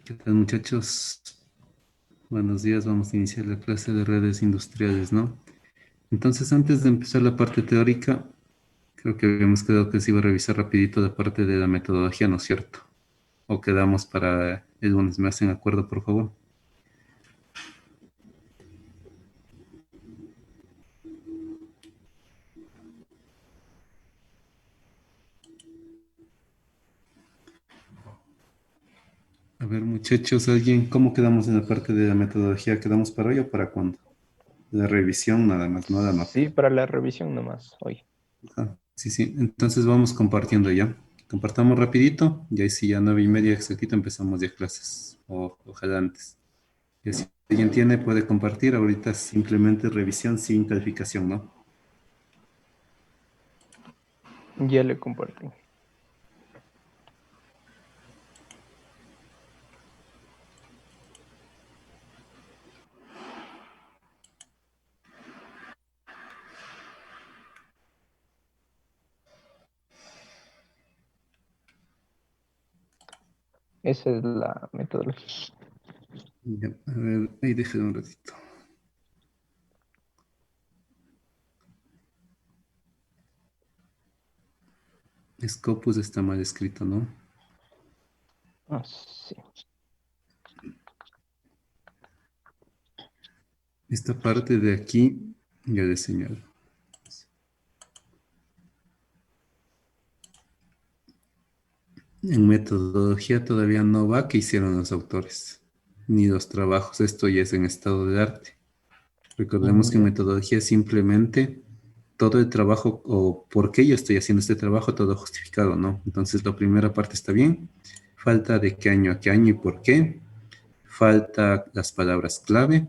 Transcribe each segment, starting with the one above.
¿Qué tal, muchachos? Buenos días, vamos a iniciar la clase de redes industriales, ¿no? Entonces, antes de empezar la parte teórica, creo que habíamos quedado que se iba a revisar rapidito la parte de la metodología, ¿no es cierto? O quedamos para el lunes. ¿Me hacen acuerdo, por favor? A ver, muchachos, ¿alguien cómo quedamos en la parte de la metodología? ¿Quedamos para hoy o para cuándo? La revisión nada más, no la nota. Sí, para la revisión nomás hoy. Ah, sí, sí. Entonces vamos compartiendo ya. Compartamos rapidito y ahí sí ya 9:30 exactito empezamos ya clases. O ojalá antes. Y si alguien tiene, puede compartir. Ahorita simplemente revisión sin calificación, ¿no? Ya le compartí. Esa es la metodología. Ya, a ver, ahí déjenme un ratito. Scopus está mal escrito, ¿no? Ah, sí. Esta parte de aquí, ya de señal. En metodología todavía no va que hicieron los autores, ni los trabajos. Esto ya es en estado de arte. Recordemos que en Ya. metodología simplemente todo el trabajo o por qué yo estoy haciendo este trabajo, todo justificado, ¿no? Entonces la primera parte está bien. Falta de qué año a qué año y por qué. Falta las palabras clave.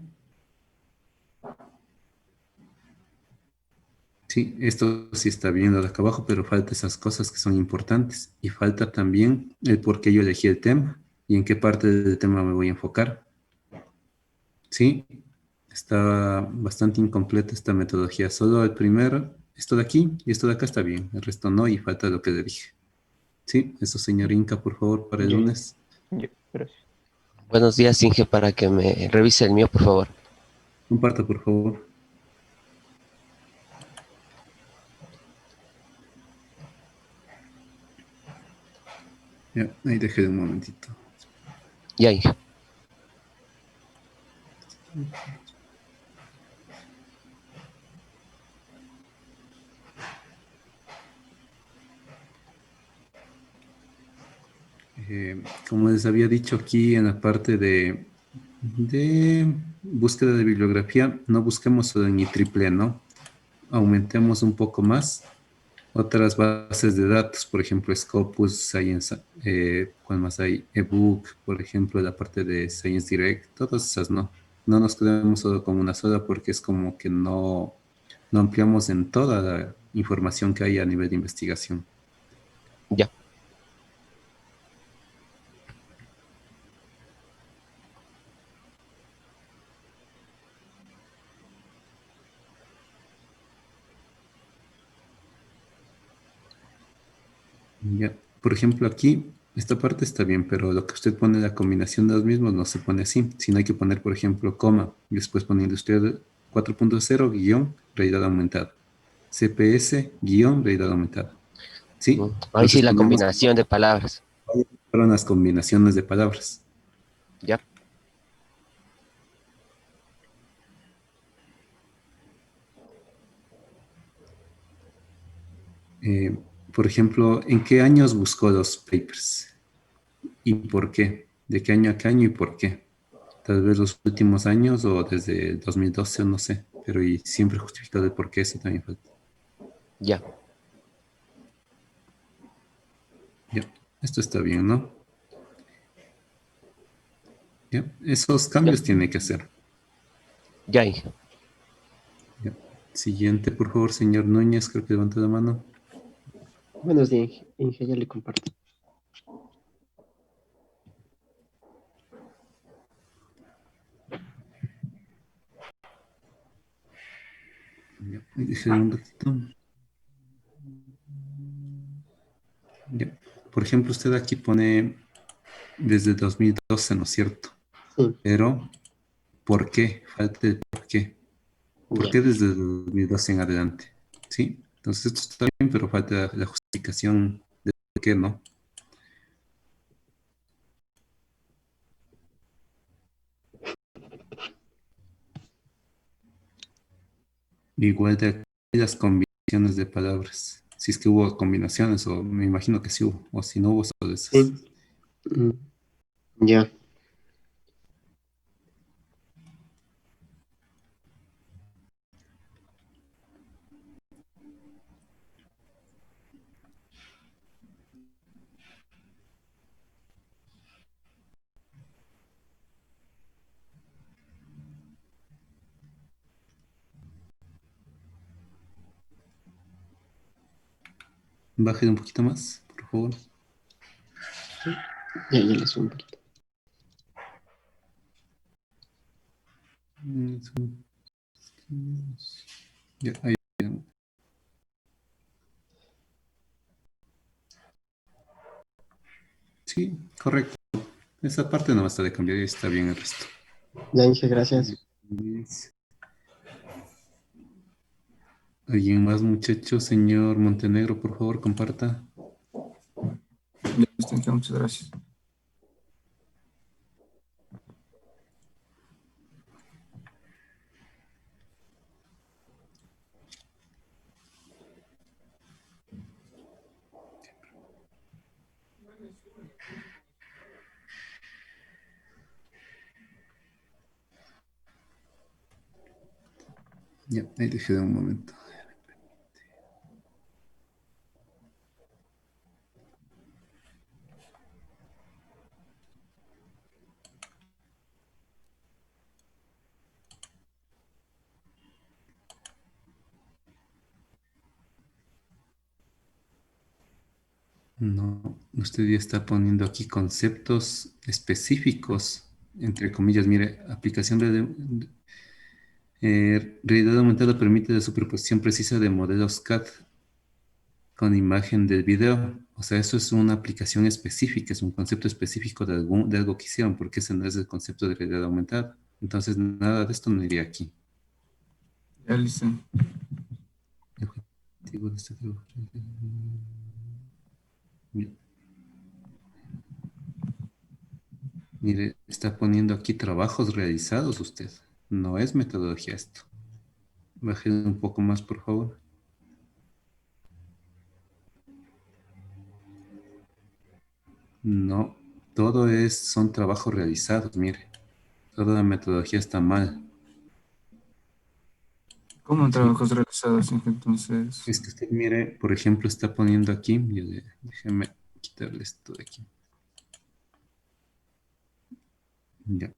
Sí, esto sí está bien lo de acá abajo, pero falta esas cosas que son importantes. Y falta también el por qué yo elegí el tema y en qué parte del tema me voy a enfocar. Sí, está bastante incompleta esta metodología. Solo el primero, esto de aquí y esto de acá está bien. El resto no y falta lo que le dije. Sí, eso, señor Inca, por favor, para el Ya, ya. lunes. Ya, gracias. Buenos días, Inge, para que me revise el mío, por favor. Comparta, por favor. Ya, ahí dejé un momentito. Ya, Inge. Como les había dicho aquí en la parte de búsqueda de bibliografía, no busquemos solo en IEEE, ¿no? Aumentemos un poco más otras bases de datos, por ejemplo, Scopus, Science, ¿cuál más hay? ebook, por ejemplo, la parte de Science Direct, todas esas, ¿no? No nos quedemos solo con una sola porque es como que no ampliamos en toda la información que hay a nivel de investigación. Ya. Ya. Por ejemplo, aquí, esta parte está bien, pero lo que usted pone la combinación de los mismos no se pone así, sino hay que poner, por ejemplo, coma, y después pone industrial 4.0 guión realidad aumentada. CPS guión realidad aumentada. ¿Sí? Ahí sí Entonces la ponemos combinación de palabras. para unas combinaciones de palabras. Ya. Eh, por ejemplo, ¿en qué años buscó los papers? ¿Y por qué? ¿De qué año a qué año y por qué? Tal vez los últimos años o desde el 2012 o no sé, pero y siempre justificado el por qué, eso también falta. Ya. Ya, esto está bien, ¿no? Ya, esos Ya. cambios tiene que hacer. Ya, Inge. Ya. Siguiente, por favor, señor Núñez, creo que levanta la mano. Buenos días, Inge, ya le comparto. Ya, ahí déjeme un ratito. Ya. Por ejemplo, usted aquí pone desde 2012, ¿no es cierto? Sí, Pero, ¿por qué? Falta el por qué. ¿Por ya. qué desde 2012 en adelante? ¿Sí? Entonces esto está bien, pero falta la justificación de por qué no. Igual de aquí las combinaciones de palabras. Si es que hubo combinaciones, o me imagino que sí hubo, o si no hubo, solo esas. Sí, mm, ya. Baje un poquito más, por favor. Ya, ya le subo un poquito. Mm, ya, ahí. Sí, correcto. Esa parte no basta de cambiar y está bien el resto. Ya, Inge, gracias. ¿Alguien más, muchachos? Señor Montenegro, por favor, comparta. Ya, listo, muchas gracias. Ya, ahí dejé de un momento. No, usted ya está poniendo aquí conceptos específicos, entre comillas. Mire, aplicación de realidad aumentada permite la superposición precisa de modelos CAD con imagen del video. O sea, eso es una aplicación específica, es un concepto específico de algo que hicieron, porque ese no es el concepto de realidad aumentada. Entonces, nada de esto no iría aquí. Ya, listo. El objetivo de este trabajo. Mire, está poniendo aquí trabajos realizados usted. No es metodología esto. Baje un poco más, por favor. No, son trabajos realizados, mire. Toda la metodología está mal. ¿Cómo en Sí. trabajos realizados, Inge? Entonces, Es que usted, mire, por ejemplo, está poniendo aquí. Déjeme quitarle esto de aquí. Ya.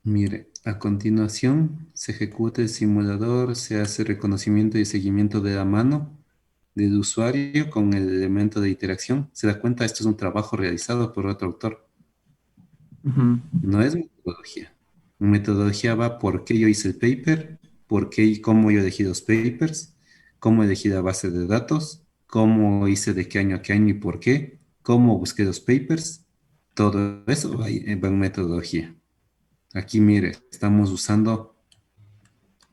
Mire, a continuación se ejecuta el simulador, se hace reconocimiento y seguimiento de la mano del usuario con el elemento de interacción. Se da cuenta, esto es un trabajo realizado por otro autor. ujú, No es metodología. Metodología va por qué yo hice el paper, por qué y cómo yo elegí los papers, cómo elegí la base de datos, cómo hice de qué año a qué año y por qué, cómo busqué los papers. Todo eso va en metodología. Aquí, mire, estamos usando,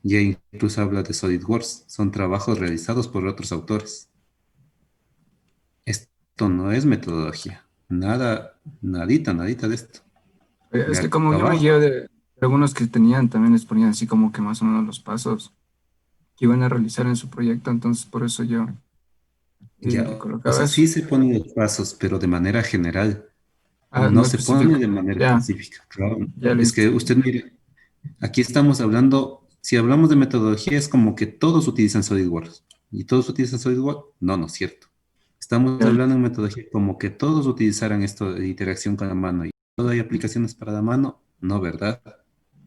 ya incluso habla de SolidWorks, son trabajos realizados por otros autores. Esto no es metodología. Nada, nadita, nadita de esto. es De que acá como yo me abajo. guío de algunos que tenían, también les ponían así como que más o menos los pasos que iban a realizar en su proyecto, entonces por eso yo Ya, o colocaba sea, eso. sí se ponen los pasos, pero de manera general. Ah, No no se pone específico. de manera Ya, específica. Claro. ya Es listo. que usted mire, aquí estamos hablando, si hablamos de metodología, es como que todos utilizan SolidWorks. ¿Y todos utilizan SolidWorks? No, no es cierto. Estamos Ya, hablando en metodología como que todos utilizaran esto de interacción con la mano. ¿Y todo hay aplicaciones para la mano? No, ¿verdad? ya,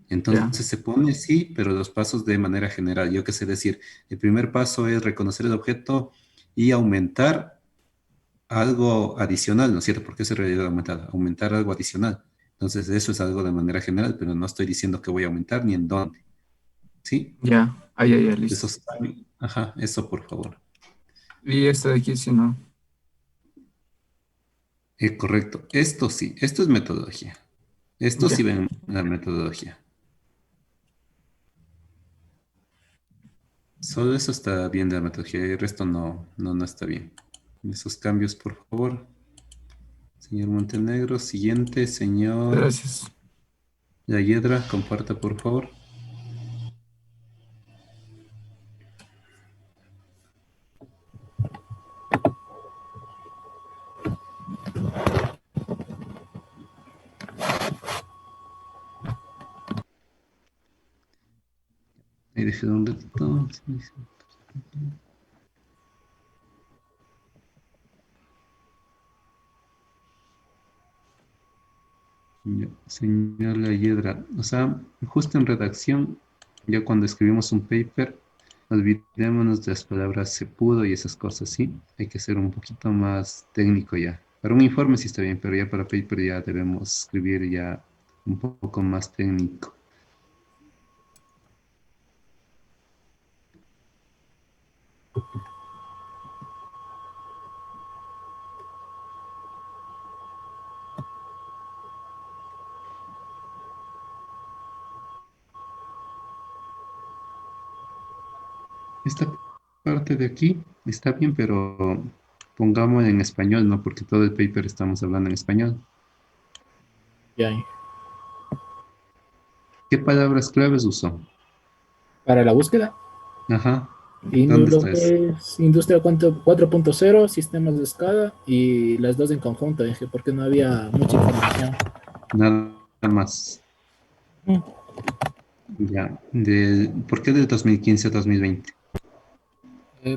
Entonces se pone sí, pero los pasos de manera general. Yo qué sé decir, el primer paso es reconocer el objeto y aumentar algo adicional, ¿no es cierto? Porque es realidad aumentada, aumentar algo adicional. Entonces, eso es algo de manera general, pero no estoy diciendo que voy a aumentar ni en dónde. ¿Sí? Ya, ya, listo. Esos, ajá, eso por favor. Y este de aquí, sí, no. Correcto. Esto sí, esto es metodología. Esto sí Ya. ven la metodología. Solo eso está bien de la metodología y el resto no está bien. Esos cambios, por favor. Señor Montenegro. Siguiente, señor Gracias. Yedra, comparta, por favor. Ahí dejé un ratito. Ya, señor Yedra, o sea, justo en redacción, ya cuando escribimos un paper, olvidémonos de las palabras se pudo y esas cosas, ¿sí? Hay que ser un poquito más técnico ya. Para un informe sí está bien, pero ya para paper ya debemos escribir ya un poco más técnico. Esta parte de aquí está bien, pero pongámoslo en español, ¿no? Porque todo el paper estamos hablando en español. Ya. ¿Qué palabras claves usó? Para la búsqueda, Ajá. ¿Dónde lo está eso? que es Industria 4.0, sistemas de escala y las dos en conjunto, dije, porque no había mucha información. Nada más. Mm. Ya. ¿Por qué del 2015 a 2020?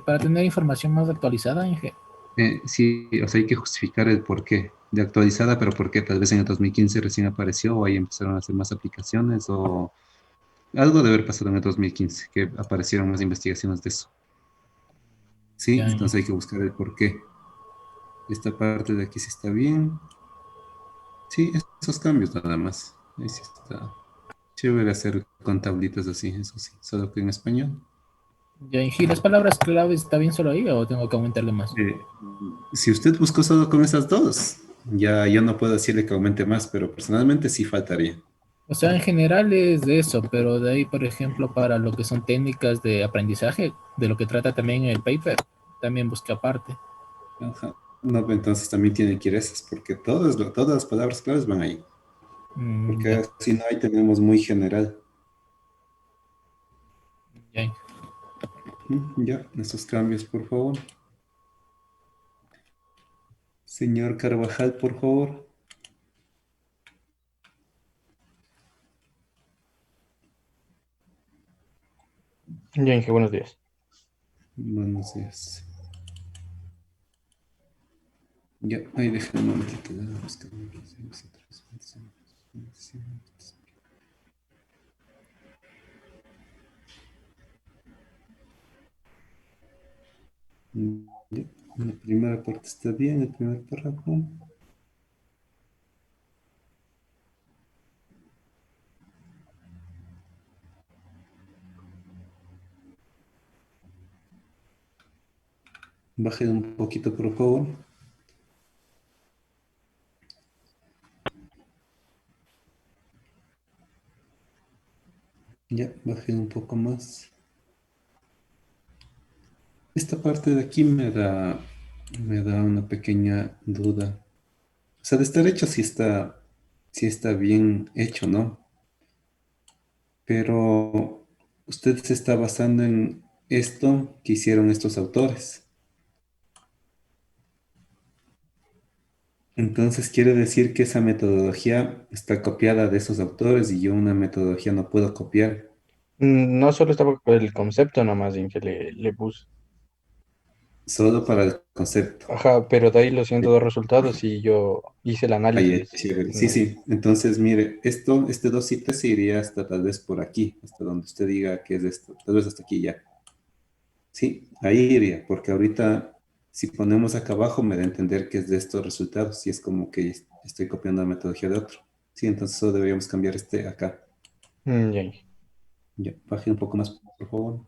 Para tener información más actualizada, dije, Sí, o sea, hay que justificar el por qué. De actualizada, pero por qué. Tal vez en el 2015 recién apareció o ahí empezaron a hacer más aplicaciones o algo de haber pasado en el 2015, que aparecieron más investigaciones de eso. Sí, ya, entonces hay que buscar el por qué. Esta parte de aquí sí está bien. Sí, esos cambios nada más. Ahí sí está. Chévere hacer con tablitas así, eso sí, solo que en español. ya, y las palabras claves, ¿está bien solo ahí o tengo que aumentarle más? Eh, si usted buscó solo con esas dos, ya yo no puedo decirle que aumente más, pero personalmente sí faltaría. O sea, en general es de eso, pero de ahí, por ejemplo, para lo que son técnicas de aprendizaje, de lo que trata también el paper, también busqué aparte. Ajá. No, pues entonces también tienen que ir esas, porque todas las palabras claves van ahí. Ya, Porque si no, ahí tenemos muy general. ya. Ya, esos cambios, por favor. Señor Carvajal, por favor. Ya dije buenos días. Buenos días. Ya, ahí déjame un momentito. Ya, la primera parte está bien, el primer párrafo. Baje un poquito, por favor. Ya, baje un poco más. Esta parte de aquí me da una pequeña duda. O sea, de estar hecho sí está bien hecho, ¿no? Pero usted se está basando en esto que hicieron estos autores. Entonces quiere decir que esa metodología está copiada de esos autores y yo una metodología no puedo copiar, No solo estaba el concepto nomás en que le puse. solo para el concepto. Ajá, pero de ahí los 102 resultados y yo hice el Ahí es análisis. chévere. Sí, No. sí. Entonces, mire, este 2 se iría hasta tal vez por aquí, hasta donde usted diga que es esto, tal vez hasta aquí ya. Sí, ahí iría, porque ahorita si ponemos acá abajo me da a entender que es de estos resultados y es como que estoy copiando la metodología de otro. Sí, entonces solo deberíamos cambiar este acá. Ya dije. Ya, baje un poco más, por favor.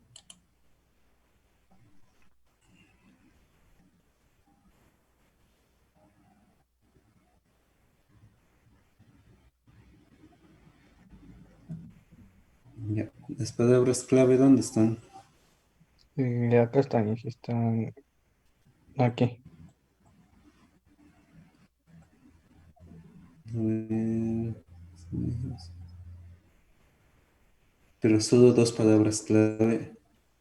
Ya, las palabras clave, ¿dónde están? Acá están, están aquí. A ver, pero solo dos palabras clave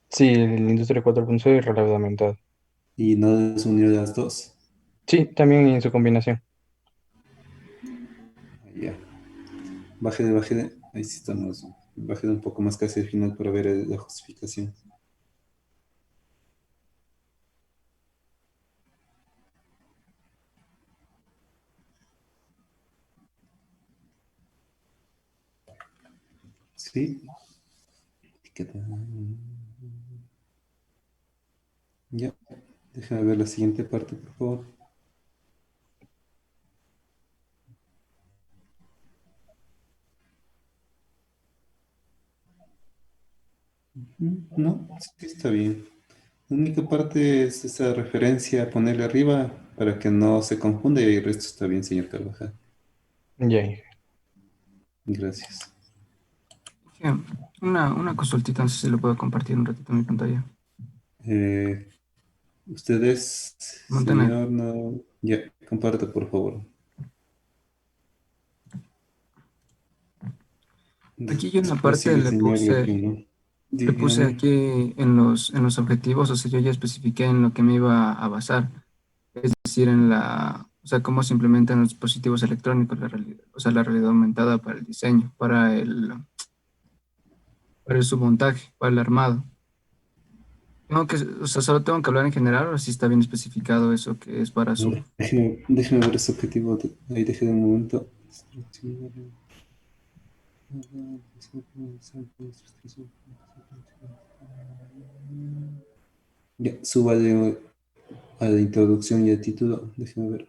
Sí, el Industria 4.0 y realidad aumentada. y no desunió las dos. Sí, también en su combinación. Ya, bájale. Ahí sí estamos. Bájale un poco más casi al final para ver la justificación. Sí. Etiqueta. Ya, déjame ver la siguiente parte, por favor. No, sí está bien. La única parte es esa referencia a ponerle arriba para que no se confunda y el resto está bien, señor Carvajal. Ya, Inge. Gracias. Una consultita, no sé si lo puedo compartir un ratito en mi pantalla. Eh, ustedes, Montaner, señor, no. Ya, comparte, por favor. aquí yo en la Después parte sigue el señor Lequín, ¿no? le puse Dígame. aquí en los objetivos, o sea, yo ya especifiqué en lo que me iba a basar, es decir, en o sea, cómo se implementan los dispositivos electrónicos, o sea, la realidad aumentada para el diseño, para el submontaje, para el armado. O sea, solo tengo que hablar en general o si está bien especificado eso que es para A ver, déjeme ver ese objetivo. Ahí dejé de un momento. Ya, suba a la introducción y el título. Déjeme ver.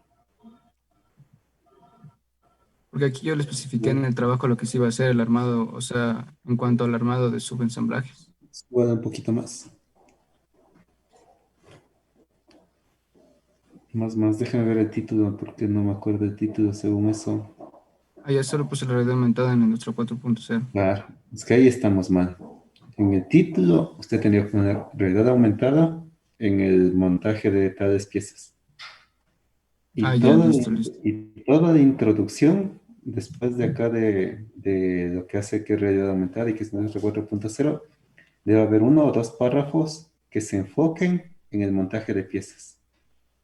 porque aquí yo le especifiqué en el trabajo lo que se iba a hacer el armado, o sea, en cuanto al armado de subensamblajes. Suba un poquito más. Más. Déjeme ver el título porque no me acuerdo el título según eso. Ah, ya solo puse la realidad aumentada en la industria 4.0. Claro, es que ahí estamos mal. En el título, usted tendría que poner realidad aumentada en el montaje de tales piezas. Ah, Y ya, toda, listo, listo. y toda la introducción, después de acá de lo que hace que es realidad aumentada y que es nuestro 4.0, debe haber uno o dos párrafos que se enfoquen en el montaje de piezas.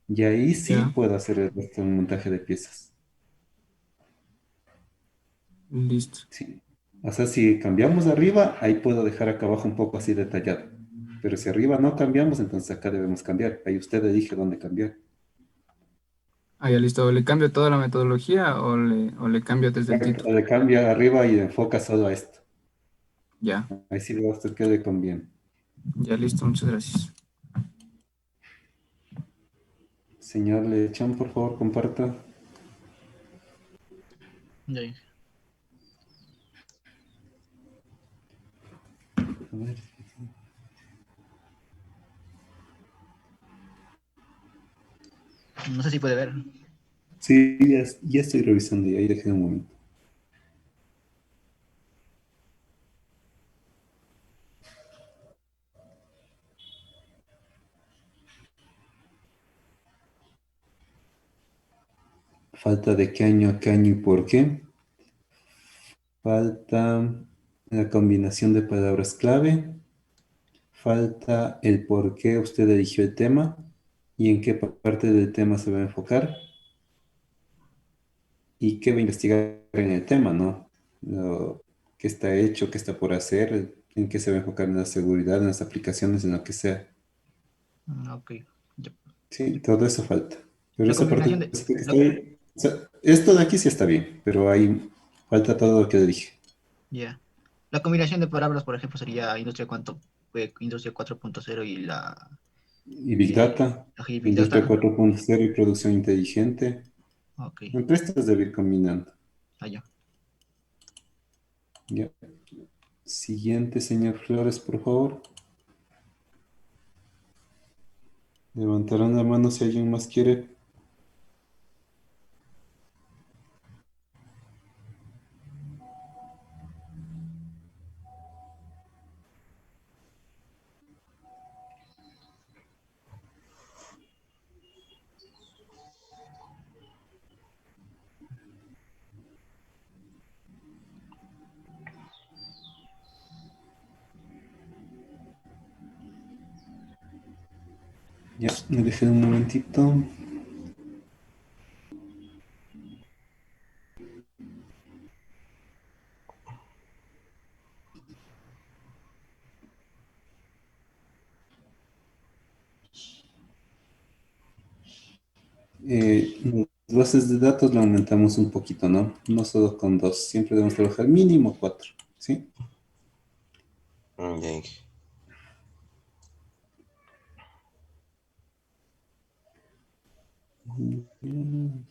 Y ahí sí Ya, puedo hacer el resto del montaje de piezas. listo. Sí. O sea, si cambiamos de arriba, ahí puedo dejar acá abajo un poco así detallado. Pero si arriba no cambiamos, entonces acá debemos cambiar. Ahí usted elige dónde cambiar. Ah, ya, listo. ¿O le cambio toda la metodología o le cambio desde el título? Le cambia arriba y enfoca solo a esto. Ya, Ahí sí a usted que le conviene. ya, listo. Muchas gracias. Señor Lechón, por favor, comparta. Ya, Inge. A ver. No sé si puede ver. Sí, ya estoy revisando y ahí dejé un momento. Falta de qué año a qué año y por qué. Falta la combinación de palabras clave. Falta el por qué usted eligió el tema y en qué parte del tema se va a enfocar y qué va a investigar en el tema, ¿no? Qué está hecho, qué está por hacer, en qué se va a enfocar en la seguridad, en las aplicaciones, en lo que sea. Ok. Ya. Sí, todo eso falta. Pero La esa combinación parte de... que está ahí, o sea, esto de aquí sí está bien, pero ahí falta todo lo que le dije. Ya. La combinación de palabras, por ejemplo, sería industria 4.0 y Y Big Data, la Big Industria Data. 4.0 y producción inteligente. Ok. Entre estas debe ir combinando. Allá. ¿Ya? Siguiente, señor Flores, por favor. Levantarán la mano si alguien más quiere. Ya, me dejé un momentito. Las bases de datos le aumentamos un poquito, ¿no? No solo con dos, siempre debemos trabajar mínimo cuatro, ¿sí? Ya, Inge. Mm,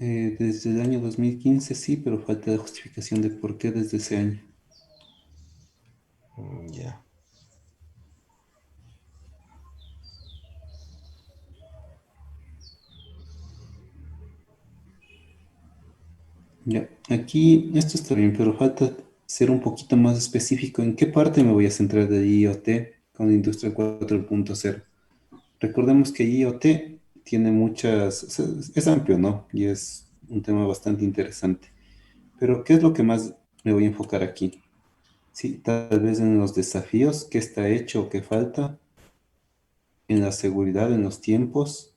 desde el año 2015 sí, pero falta la justificación de por qué desde ese año. Ya. Ya, aquí esto está bien, pero falta ser un poquito más específico en qué parte me voy a centrar de IoT con Industria 4.0. Recordemos que IoT tiene muchas, o sea, es amplio, ¿no? Y es un tema bastante interesante. Pero ¿qué es lo que más me voy a enfocar aquí? Sí, tal vez en los desafíos, qué está hecho o qué falta, en la seguridad, en los tiempos,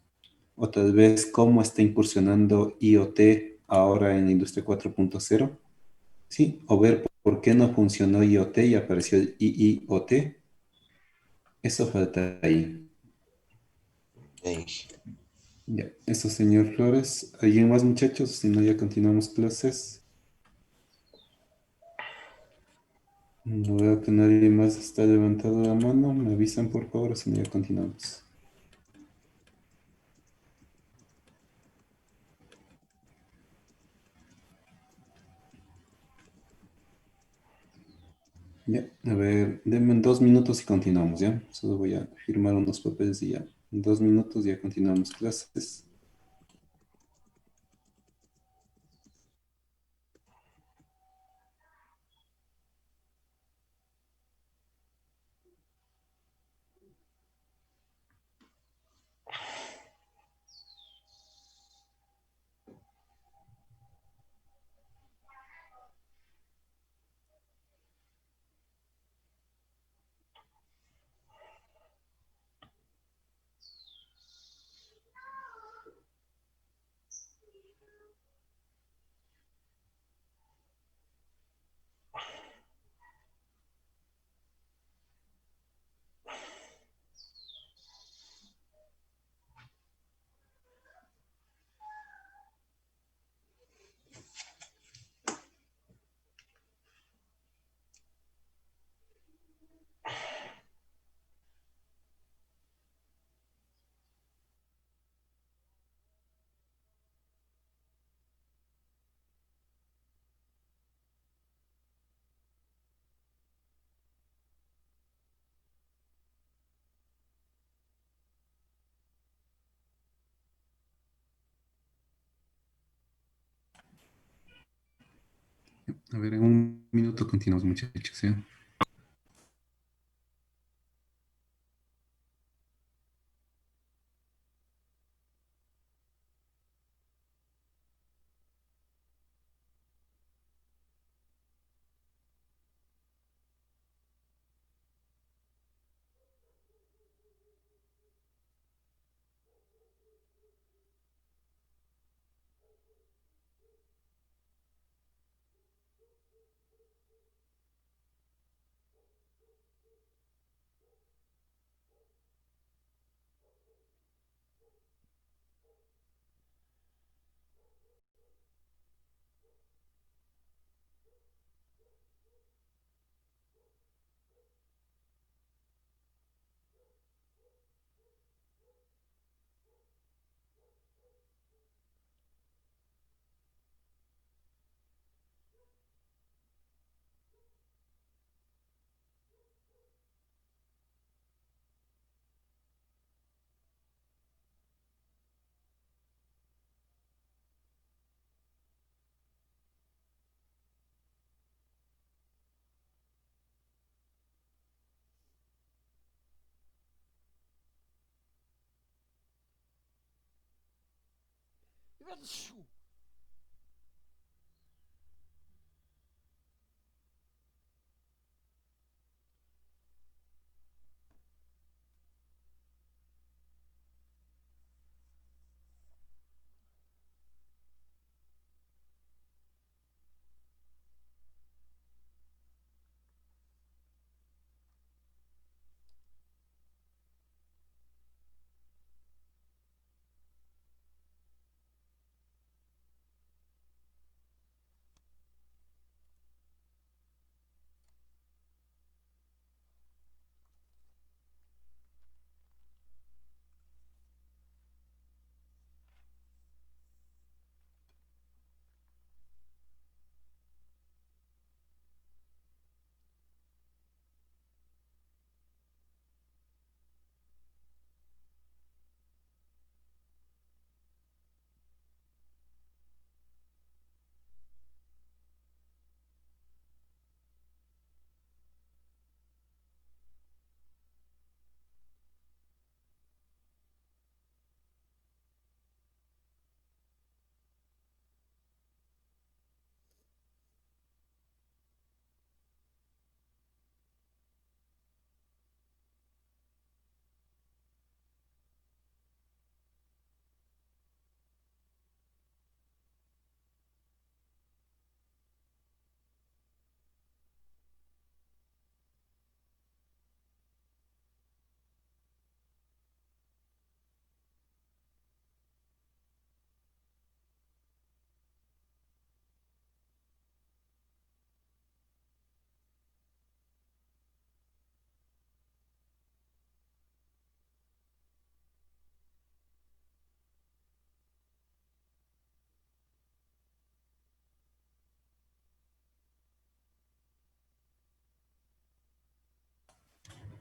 o tal vez cómo está incursionando IoT ahora en la Industria 4.0. Sí, o ver por qué no funcionó IoT y apareció el IIoT. Eso falta ahí. Ya, Inge. Ya, eso, señor Flores. ¿Alguien más, muchachos? Si no, ya continuamos clases. No veo que nadie más está levantando la mano. Me avisan, por favor, si no, ya continuamos. Ya, a ver, denme 2 minutos y continuamos, ¿ya? Solo voy a firmar unos papeles y ya. En 2 minutos ya continuamos clases. A ver, en 1 minuto continuamos, muchachos, ¿ya?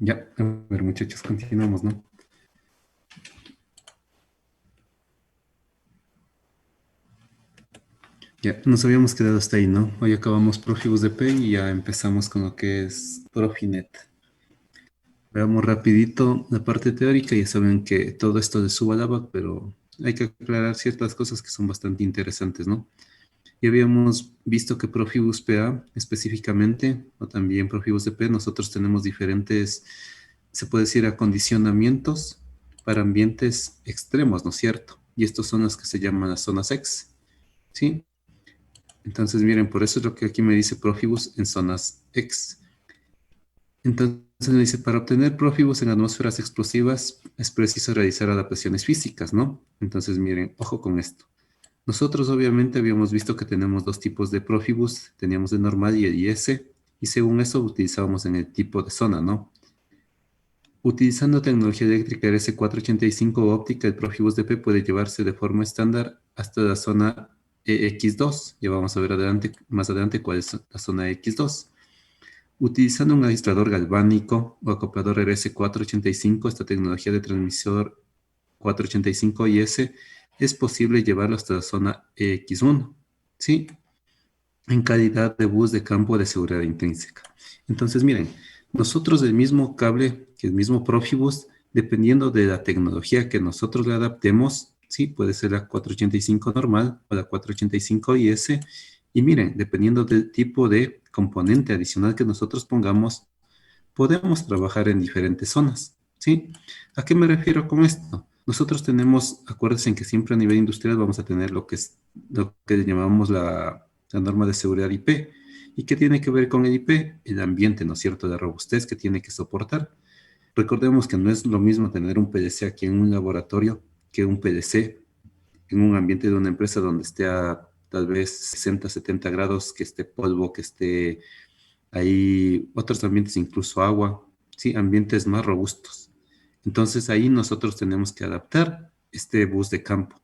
Ya, a ver, muchachos, continuamos, ¿no? Ya, nos habíamos quedado hasta ahí, ¿no? Hoy acabamos Profibus DP y ya empezamos con lo que es Profinet. Veamos rapidito la parte teórica. Ya saben que todo esto de Subalabac, pero hay que aclarar ciertas cosas que son bastante interesantes, ¿no? Ya habíamos visto que Profibus PA específicamente, o también Profibus DP, nosotros tenemos diferentes, se puede decir, acondicionamientos para ambientes extremos, ¿no es cierto? Y estos son las que se llaman las zonas X, ¿sí? Entonces, miren, por eso es lo que aquí me dice Profibus en zonas X. Entonces me dice, para obtener Profibus en atmósferas explosivas es preciso realizar adaptaciones físicas, ¿no? Entonces, miren, ojo con esto. Nosotros obviamente habíamos visto que tenemos dos tipos de Profibus, teníamos el normal y el IS, y según eso utilizábamos en el tipo de zona, ¿no? Utilizando tecnología eléctrica RS485 o óptica, el Profibus DP puede llevarse de forma estándar hasta la zona EX2. Ya vamos a ver más adelante cuál es la zona EX2. Utilizando un aislador galvánico o acoplador RS485, esta tecnología de transmisor 485 IS, es posible llevarlo hasta la zona EX1, ¿sí? En calidad de bus de campo de seguridad intrínseca. Entonces, miren, nosotros el mismo cable, que el mismo Profibus, dependiendo de la tecnología que nosotros le adaptemos, ¿sí? Puede ser la 485 normal o la 485 IS. Y miren, dependiendo del tipo de componente adicional que nosotros pongamos, podemos trabajar en diferentes zonas, ¿sí? ¿A qué me refiero con esto? Nosotros tenemos, acuérdense en que siempre a nivel industrial vamos a tener lo que llamamos la norma de seguridad IP. ¿Y qué tiene que ver con el IP? El ambiente, ¿no es cierto?, de robustez que tiene que soportar. Recordemos que no es lo mismo tener un PLC aquí en un laboratorio que un PLC en un ambiente de una empresa donde esté a tal vez 60, 70 grados, que esté polvo, que esté ahí otros ambientes, incluso agua, ¿sí? Ambientes más robustos. Entonces ahí nosotros tenemos que adaptar este bus de campo.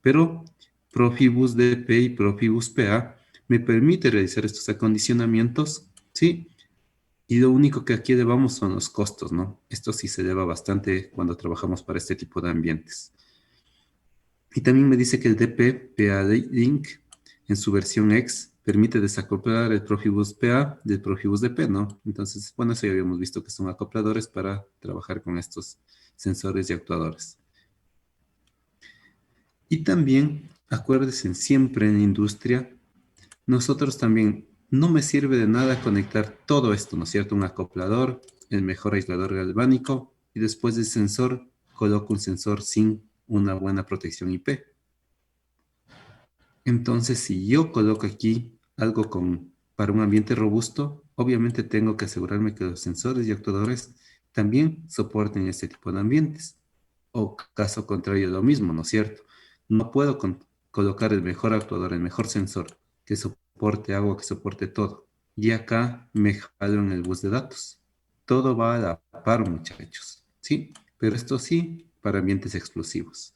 Pero Profibus DP y Profibus PA me permite realizar estos acondicionamientos, ¿sí? Y lo único que aquí elevamos son los costos, ¿no? Esto sí se eleva bastante cuando trabajamos para este tipo de ambientes. Y también me dice que el DP-PA Link en su versión X permite desacoplar el Profibus PA del Profibus DP, ¿no? Entonces, bueno, eso ya habíamos visto que son acopladores para trabajar con estos sensores y actuadores. Y también acuérdense, siempre en industria, nosotros también, no me sirve de nada conectar todo esto, ¿no es cierto? Un acoplador, el mejor aislador galvánico, y después del sensor, coloco un sensor sin una buena protección IP. Entonces, si yo coloco aquí algo para un ambiente robusto, obviamente tengo que asegurarme que los sensores y actuadores también soporten este tipo de ambientes. O caso contrario, lo mismo, ¿no es cierto? No puedo colocar el mejor actuador, el mejor sensor que soporte agua, que soporte todo. Y acá me jalo en el bus de datos. Todo va a la par, muchachos. Sí, pero esto sí, para ambientes explosivos.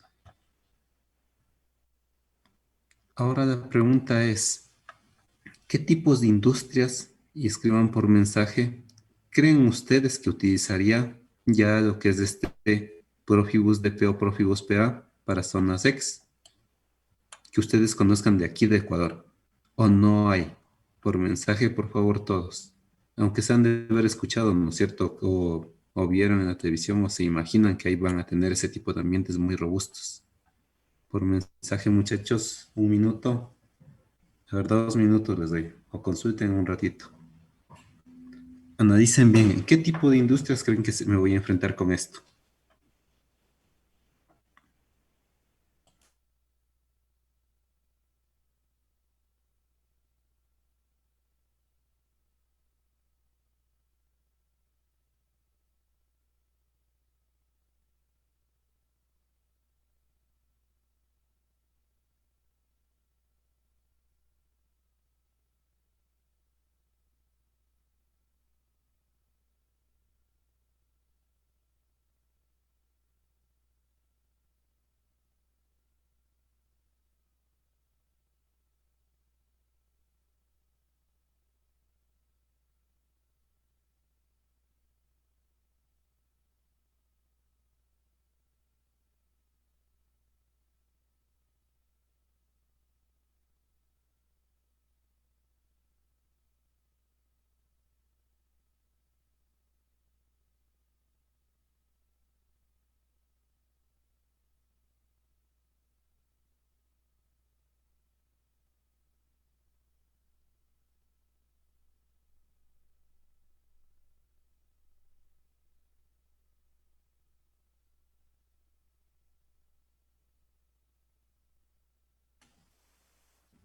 Ahora la pregunta es, ¿qué tipos de industrias, y escriban por mensaje, creen ustedes que utilizaría ya lo que es este Profibus DP o Profibus PA para zonas X? Que ustedes conozcan de aquí de Ecuador. ¿O no hay? Por mensaje, por favor, todos. Aunque se han de haber escuchado, ¿no es cierto? O vieron en la televisión o se imaginan que ahí van a tener ese tipo de ambientes muy robustos. Por mensaje, muchachos, 1 minuto. A ver, 2 minutos les doy. O consulten un ratito. Analicen bien, ¿en qué tipo de industrias creen que me voy a enfrentar con esto?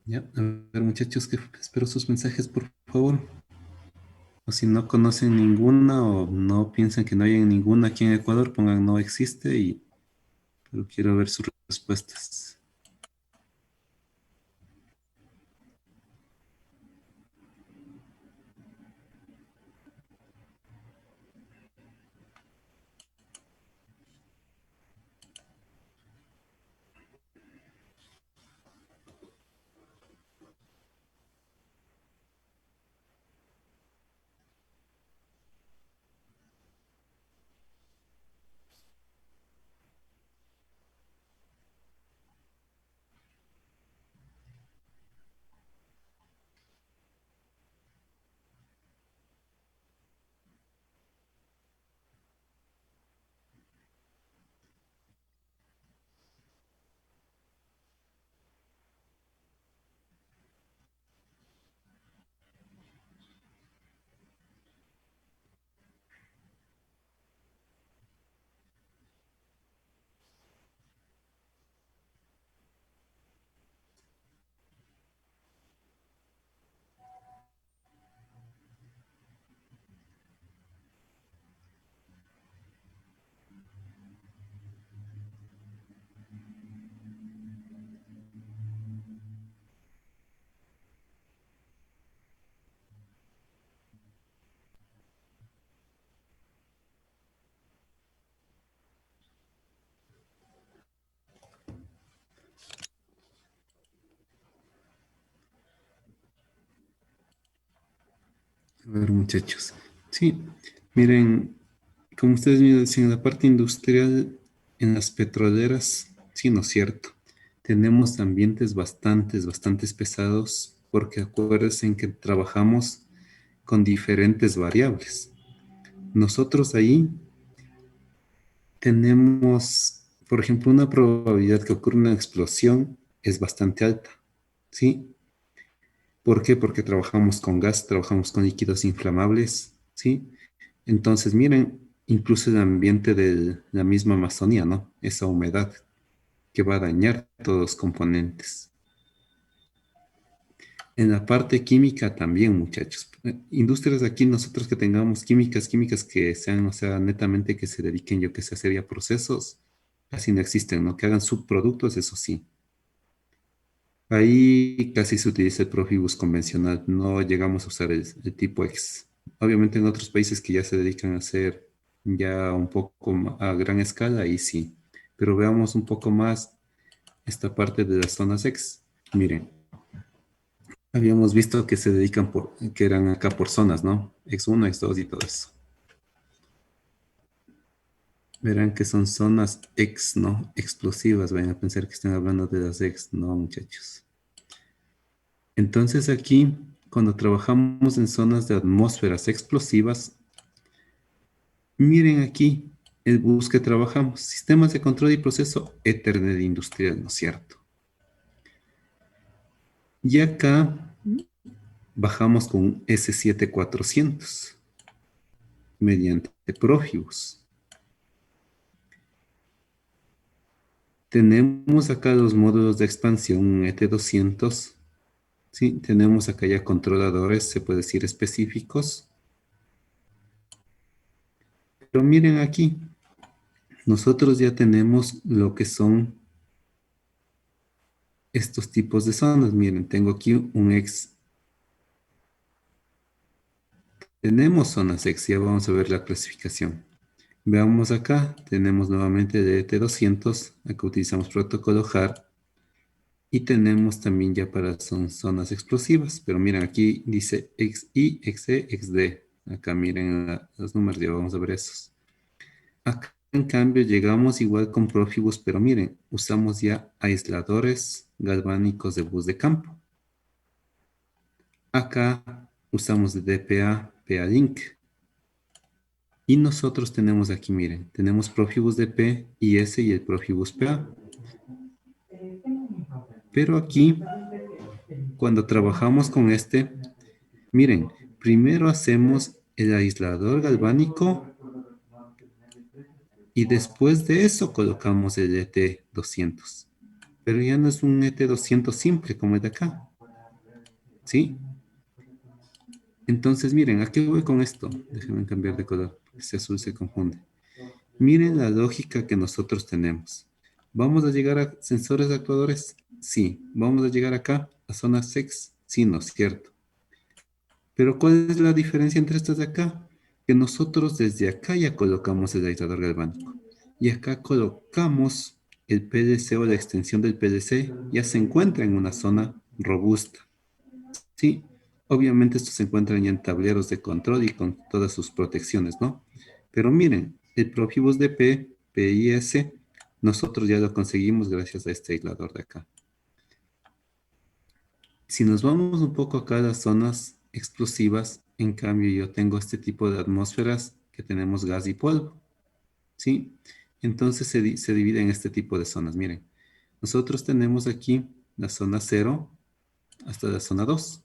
Ya, a ver, muchachos, que espero sus mensajes, por favor. O si no conocen ninguna o no piensan que no hay ninguna aquí en Ecuador, pongan no existe pero quiero ver sus respuestas. A ver, muchachos. Sí, miren, como ustedes me dicen, en la parte industrial, en las petroleras, sí, ¿no es cierto? Tenemos ambientes bastantes pesados, porque acuérdense en que trabajamos con diferentes variables. Nosotros ahí tenemos, por ejemplo, una probabilidad que ocurra una explosión es bastante alta, ¿sí? ¿Por qué? Porque trabajamos con gas, trabajamos con líquidos inflamables, ¿sí? Entonces, miren, incluso el ambiente de la misma Amazonía, ¿no? Esa humedad que va a dañar todos los componentes. En la parte química también, muchachos. Industrias aquí, nosotros que tengamos químicas que sean, o sea, netamente que se dediquen, yo que sé, a hacer ya procesos, casi no existen, ¿no? Que hagan subproductos, eso sí. Ahí casi se utiliza el Profibus convencional, no llegamos a usar el tipo X. Obviamente en otros países que ya se dedican a hacer ya un poco a gran escala, ahí sí. Pero veamos un poco más esta parte de las zonas X. Miren, habíamos visto que se dedican que eran acá por zonas, ¿no? X1, X2 y todo eso. Verán que son zonas X, ¿no? Explosivas, vayan a pensar que están hablando de las X, no, muchachos. Entonces aquí, cuando trabajamos en zonas de atmósferas explosivas, miren aquí el bus que trabajamos, sistemas de control y proceso Ethernet industrial, ¿no es cierto? Y acá bajamos con un S7400 mediante Profibus. Tenemos acá los módulos de expansión, un ET200. Sí, tenemos acá ya controladores, se puede decir específicos. Pero miren aquí, nosotros ya tenemos lo que son estos tipos de zonas. Miren, tengo aquí un X. Tenemos zonas X, ya vamos a ver la clasificación. Veamos acá, tenemos nuevamente de ET200, acá utilizamos protocolo HAR. Y tenemos también ya para son zonas explosivas, pero miren aquí dice XI, XE, XD. Acá miren los números, ya vamos a ver esos. Acá en cambio llegamos igual con Profibus, pero miren, usamos ya aisladores galvánicos de bus de campo. Acá usamos de DPA, PA-Link. Y nosotros tenemos aquí, miren, tenemos Profibus DP, IS y el Profibus PA. Pero aquí, cuando trabajamos con este, miren, primero hacemos el aislador galvánico y después de eso colocamos el ET200. Pero ya no es un ET200 simple como el de acá. ¿Sí? Entonces, miren, ¿a qué voy con esto? Déjenme cambiar de color, ese azul se confunde. Miren la lógica que nosotros tenemos. ¿Vamos a llegar a sensores actuadores? Sí. ¿Vamos a llegar acá a zonas X? Sí, no es cierto. Pero ¿cuál es la diferencia entre estas de acá? Que nosotros desde acá ya colocamos el aislador galvánico. Y acá colocamos el PLC o la extensión del PLC. Ya se encuentra en una zona robusta. Sí, obviamente esto se encuentra ya en tableros de control y con todas sus protecciones, ¿no? Pero miren, el Profibus DP, PIS, nosotros ya lo conseguimos gracias a este aislador de acá. Si nos vamos un poco acá a las zonas explosivas, en cambio yo tengo este tipo de atmósferas que tenemos gas y polvo, ¿sí? Entonces se divide en este tipo de zonas. Miren, nosotros tenemos aquí la zona 0 hasta la zona 2,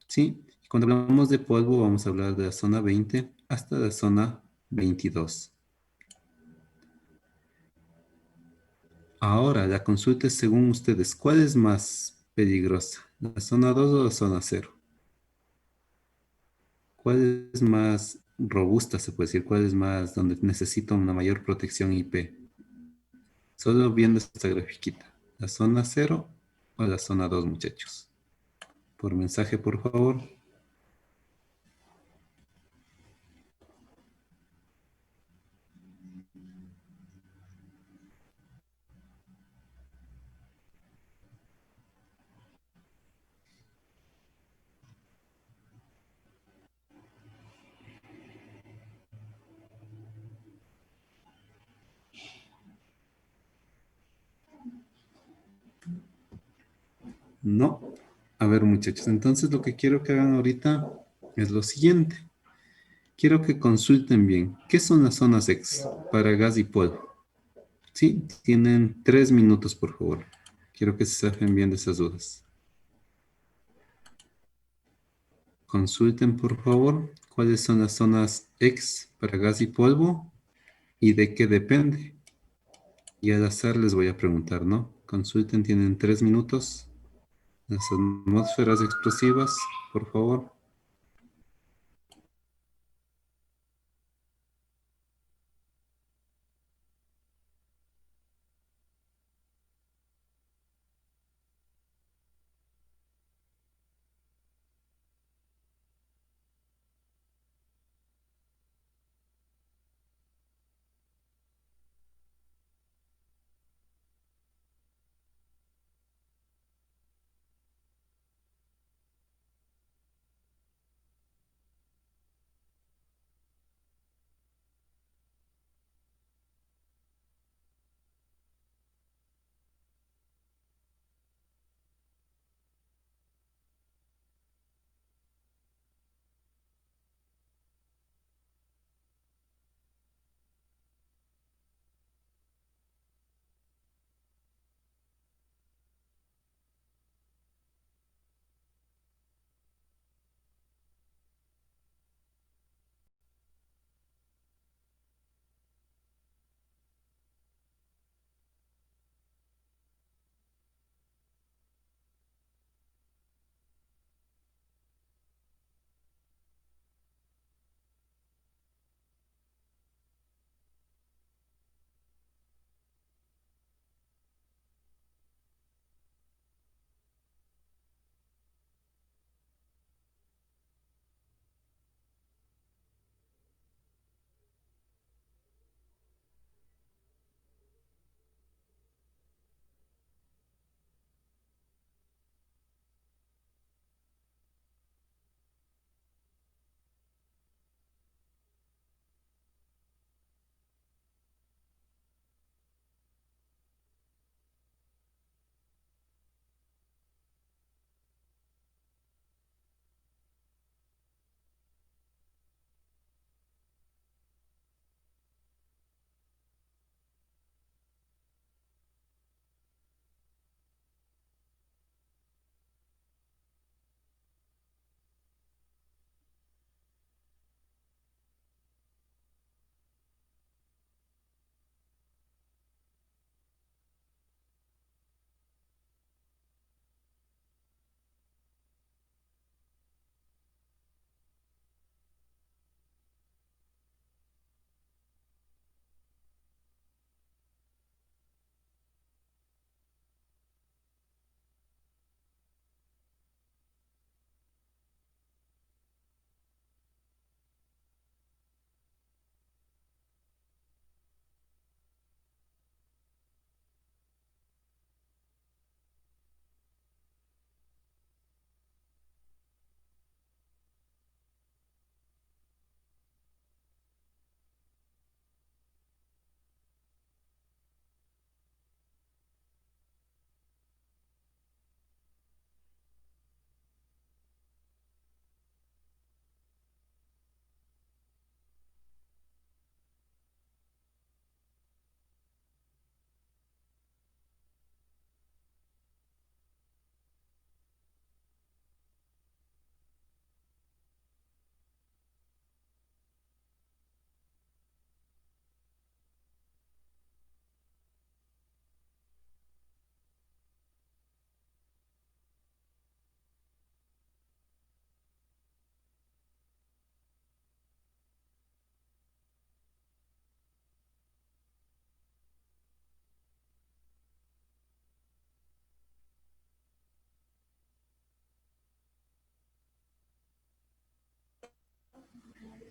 ¿sí? Cuando hablamos de polvo vamos a hablar de la zona 20 hasta la zona 22. Ahora, la consulta es según ustedes, ¿cuál es más peligrosa? ¿La zona 2 o la zona 0? ¿Cuál es más robusta, se puede decir? ¿Cuál es más donde necesita una mayor protección IP? Solo viendo esta grafiquita. ¿La zona 0 o la zona 2, muchachos? Por mensaje, por favor. No. A ver, muchachos, entonces lo que quiero que hagan ahorita es lo siguiente. Quiero que consulten bien. ¿Qué son las zonas X para gas y polvo? Sí, tienen 3 minutos, por favor. Quiero que se saben bien de esas dudas. Consulten, por favor, cuáles son las zonas X para gas y polvo y de qué depende. Y al azar les voy a preguntar, ¿no? Consulten, tienen 3 minutos. Las atmósferas explosivas, por favor.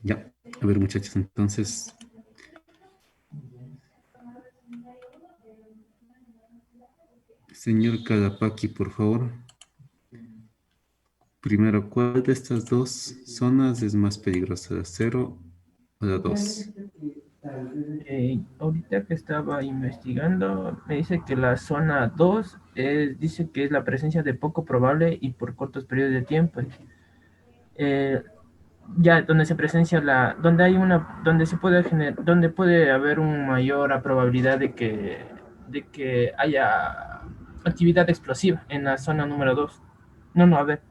Ya. A ver, muchachos, entonces, señor Calapaqui, por favor. Primero, ¿cuál de estas dos zonas es más peligrosa, la 0 o la 2? Ahorita que estaba investigando, me dice que la zona 2 dice que es la presencia de poco probable y por cortos periodos de tiempo. Eh, ya donde se presencia donde hay donde se puede donde puede haber una mayor probabilidad de que haya actividad explosiva en la zona número 2. No, a ver.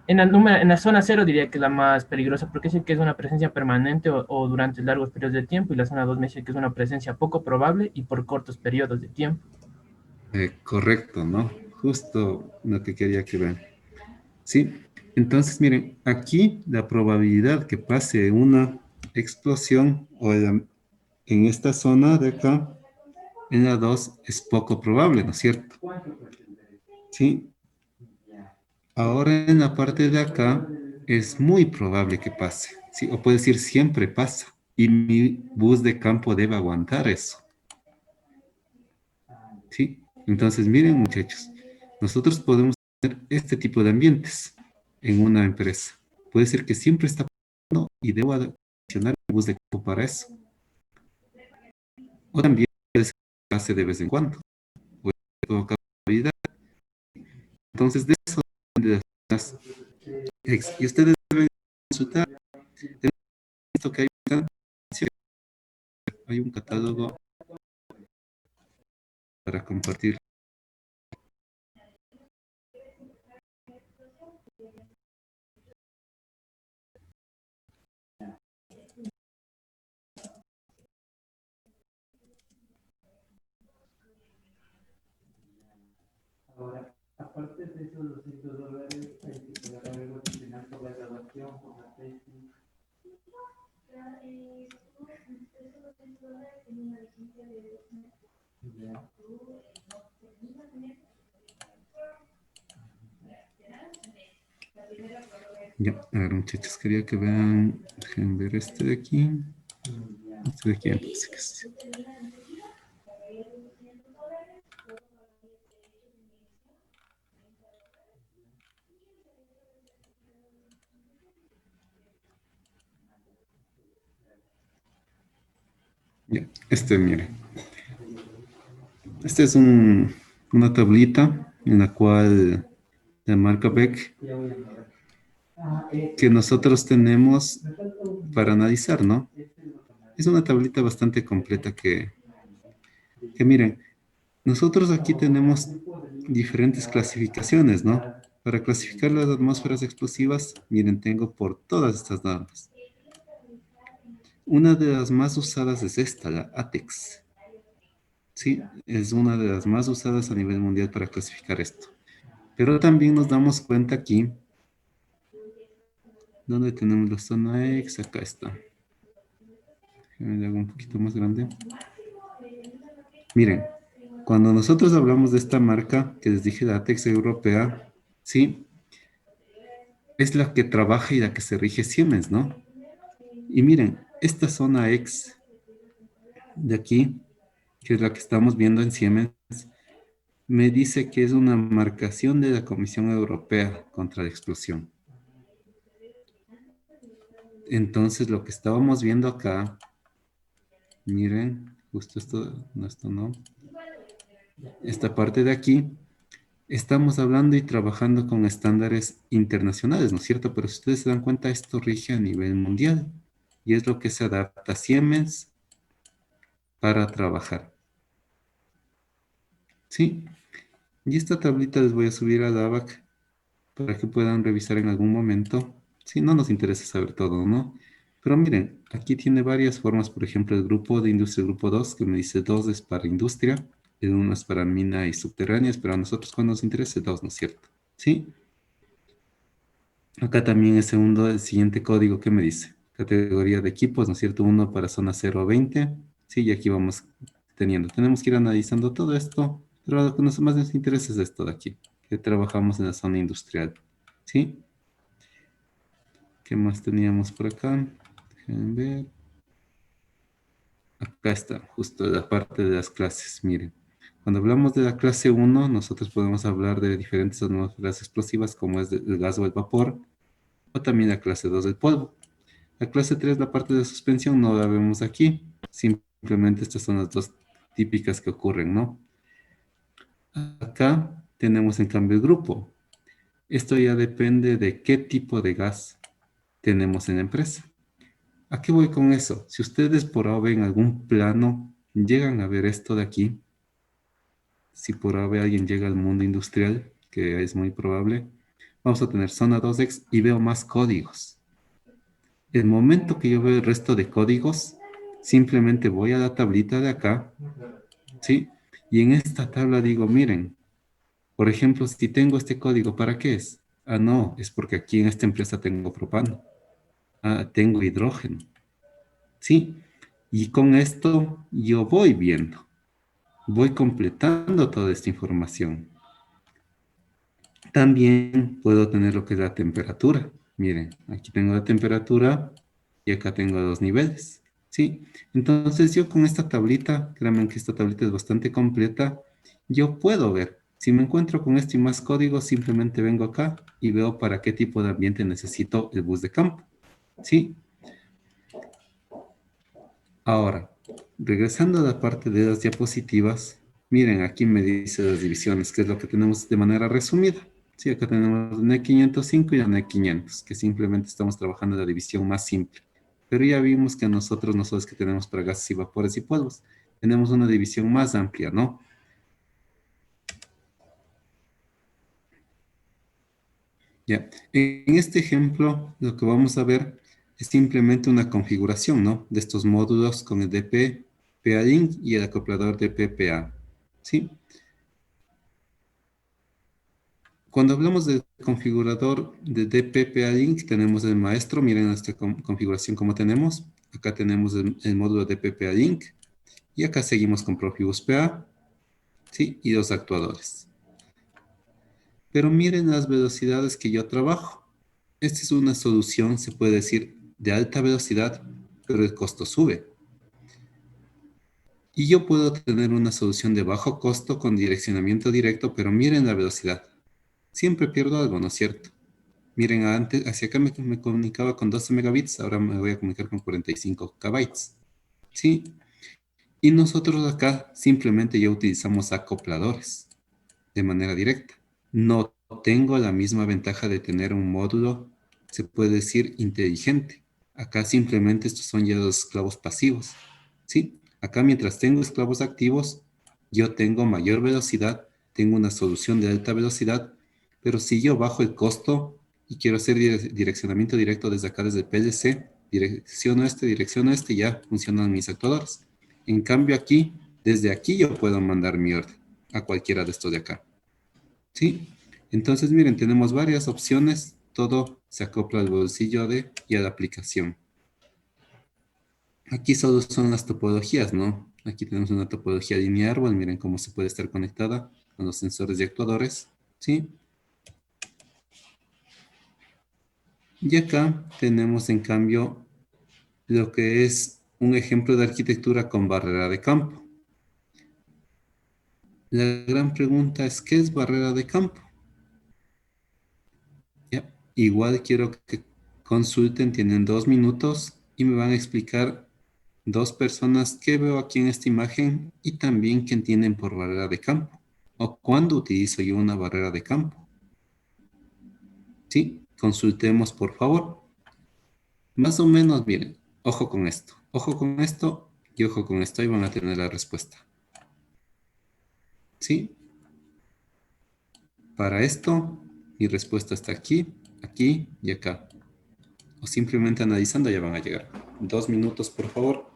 En la zona 0 diría que es la más peligrosa porque dice que es una presencia permanente o durante largos periodos de tiempo, y la zona 2 me dice que es una presencia poco probable y por cortos periodos de tiempo. Correcto, ¿no? Justo lo que quería que vean. Sí, entonces miren, aquí la probabilidad que pase una explosión en esta zona de acá, en la 2, es poco probable, ¿no es cierto? Sí. Ahora en la parte de acá es muy probable que pase, ¿sí? O puede decir siempre pasa. Y mi bus de campo debe aguantar eso, ¿sí? Entonces miren muchachos, nosotros podemos tener este tipo de ambientes en una empresa. Puede ser que siempre está pasando y debo adicionar el bus de campo para eso. O también puede ser que pase de vez en cuando. O de poca probabilidad. Entonces de eso depende de las y ustedes deben consultar. Esto que hay un catálogo para compartir. Ahora, aparte de esos $200, hay que pagar algo adicional por la grabación, por la testing. Ya. Ya, a ver muchachos, quería que vean, dejen ver este de aquí. Este de aquí me parece que sí. Ya, este, mire. Este es una tablita en la cual de marca Beck que nosotros tenemos para analizar, ¿no? Es una tablita bastante completa que miren, nosotros aquí tenemos diferentes clasificaciones, ¿no? Para clasificar las atmósferas explosivas, miren, tengo por todas estas normas. Una de las más usadas es esta, la ATEX. Sí, es una de las más usadas a nivel mundial para clasificar esto. Pero también nos damos cuenta aquí, donde tenemos la zona X, acá está. Le hago un poquito más grande. Miren, cuando nosotros hablamos de esta marca, que les dije, la ATEX europea, sí, es la que trabaja y la que se rige Siemens, ¿no? Y miren, esta zona X de aquí, que es la que estamos viendo en Siemens, me dice que es una marcación de la Comisión Europea contra la explosión. Entonces, lo que estábamos viendo acá, miren, justo esto no. Esta parte de aquí, estamos hablando y trabajando con estándares internacionales, ¿no es cierto? Pero si ustedes se dan cuenta, esto rige a nivel mundial y es lo que se adapta a Siemens para trabajar. ¿Sí? Y esta tablita les voy a subir a DAVAC para que puedan revisar en algún momento. Sí, no nos interesa saber todo, ¿no? Pero miren, aquí tiene varias formas. Por ejemplo, el grupo de industria, grupo 2, que me dice 2 es para industria, el 1 es para mina y subterráneas, pero a nosotros cuando nos interesa el 2, ¿no es cierto? ¿Sí? Acá también el segundo, el siguiente código que me dice. Categoría de equipos, ¿no es cierto? 1 para zona 0 a 20. Sí, y aquí vamos teniendo. Tenemos que ir analizando todo esto, pero lo que más nos interesa es esto de aquí, que trabajamos en la zona industrial. ¿Sí? ¿Qué más teníamos por acá? Déjenme ver. Acá está, justo la parte de las clases. Miren, cuando hablamos de la clase 1, nosotros podemos hablar de diferentes atmósferas explosivas, como es el gas o el vapor, o también la clase 2 del polvo. La clase 3, la parte de suspensión, no la vemos aquí. Simplemente estas son las dos típicas que ocurren, ¿no? Acá tenemos en cambio el grupo. Esto ya depende de qué tipo de gas tenemos en la empresa. ¿A qué voy con eso? Si ustedes por ahora ven algún plano, llegan a ver esto de aquí, si por ave alguien llega al mundo industrial, que es muy probable, vamos a tener zona 2X y veo más códigos. El momento que yo veo el resto de códigos, simplemente voy a la tablita de acá, ¿sí? Y en esta tabla digo, miren, por ejemplo, si tengo este código, ¿para qué es? Ah, no, es porque aquí en esta empresa tengo propano. Ah, tengo hidrógeno. ¿Sí? Y con esto yo voy viendo, voy completando toda esta información. También puedo tener lo que es la temperatura. Miren, aquí tengo la temperatura y acá tengo dos niveles. ¿Sí? Entonces yo con esta tablita, créanme que esta tablita es bastante completa, yo puedo ver. Si me encuentro con esto y más códigos, simplemente vengo acá y veo para qué tipo de ambiente necesito el bus de campo. ¿Sí? Ahora, regresando a la parte de las diapositivas, miren, aquí me dice las divisiones, que es lo que tenemos de manera resumida. Sí, acá tenemos NEC 505 y NEC 500, que simplemente estamos trabajando la división más simple. Pero ya vimos que nosotros no solo es que tenemos para gases y vapores y polvos, tenemos una división más amplia, ¿no? Ya, en este ejemplo, lo que vamos a ver es simplemente una configuración, ¿no? De estos módulos con el DP, PA-Link y el acoplador DP-PA, ¿sí? Cuando hablamos del configurador de DP-PA-Link, tenemos el maestro, miren nuestra configuración como tenemos. Acá tenemos el módulo DP-PA-Link y acá seguimos con Profibus-PA, ¿sí? Y dos actuadores. Pero miren las velocidades que yo trabajo. Esta es una solución, se puede decir, de alta velocidad, pero el costo sube. Y yo puedo tener una solución de bajo costo con direccionamiento directo, pero miren la velocidad. Siempre pierdo algo, ¿no es cierto? Miren, antes, hacia acá me comunicaba con 12 megabits, ahora me voy a comunicar con 45 kbytes. ¿Sí? Y nosotros acá simplemente ya utilizamos acopladores de manera directa. No tengo la misma ventaja de tener un módulo, se puede decir, inteligente. Acá simplemente estos son ya los esclavos pasivos. ¿Sí? Acá mientras tengo esclavos activos, yo tengo mayor velocidad, tengo una solución de alta velocidad, pero si yo bajo el costo y quiero hacer direccionamiento directo desde acá, desde el PLC, dirección oeste, ya funcionan mis actuadores. En cambio aquí, desde aquí yo puedo mandar mi orden a cualquiera de estos de acá. ¿Sí? Entonces, miren, tenemos varias opciones. Todo se acopla al bolsillo y a la aplicación. Aquí solo son las topologías, ¿no? Aquí tenemos una topología de línea árbol. Miren cómo se puede estar conectada con los sensores y actuadores. ¿Sí? Y acá tenemos, en cambio, lo que es un ejemplo de arquitectura con barrera de campo. La gran pregunta es, ¿qué es barrera de campo? Ya, igual quiero que consulten, tienen 2 minutos y me van a explicar dos personas que veo aquí en esta imagen y también que entienden por barrera de campo o cuándo utilizo yo una barrera de campo. ¿Sí? Consultemos, por favor. Más o menos, miren, ojo con esto y ojo con esto y van a tener la respuesta. ¿Sí? Para esto, mi respuesta está aquí, aquí y acá. O simplemente analizando ya van a llegar. 2 minutos, por favor.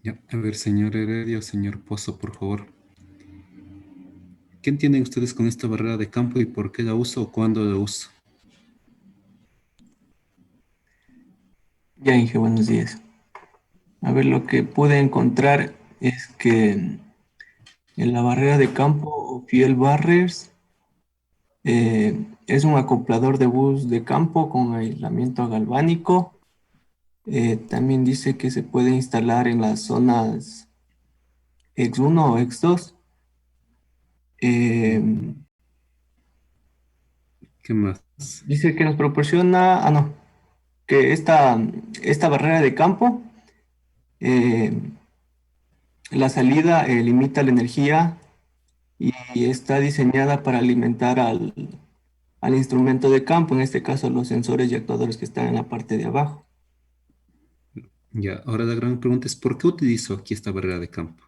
Ya, a ver, señor Heredia, señor Pozo, por favor. ¿Qué entienden ustedes con esta barrera de campo y por qué la uso o cuándo la uso? Ya dije, buenos días. A ver, lo que pude encontrar es que en la barrera de campo o field barriers es un acoplador de bus de campo con aislamiento galvánico. También dice que se puede instalar en las zonas X1 o X2. Eh, ¿Qué más? Dice que nos proporciona, no, que esta barrera de campo, eh, la salida limita la energía y está diseñada para alimentar al instrumento de campo, en este caso los sensores y actuadores que están en la parte de abajo. Ya, ahora la gran pregunta es, ¿por qué utilizo aquí esta barrera de campo?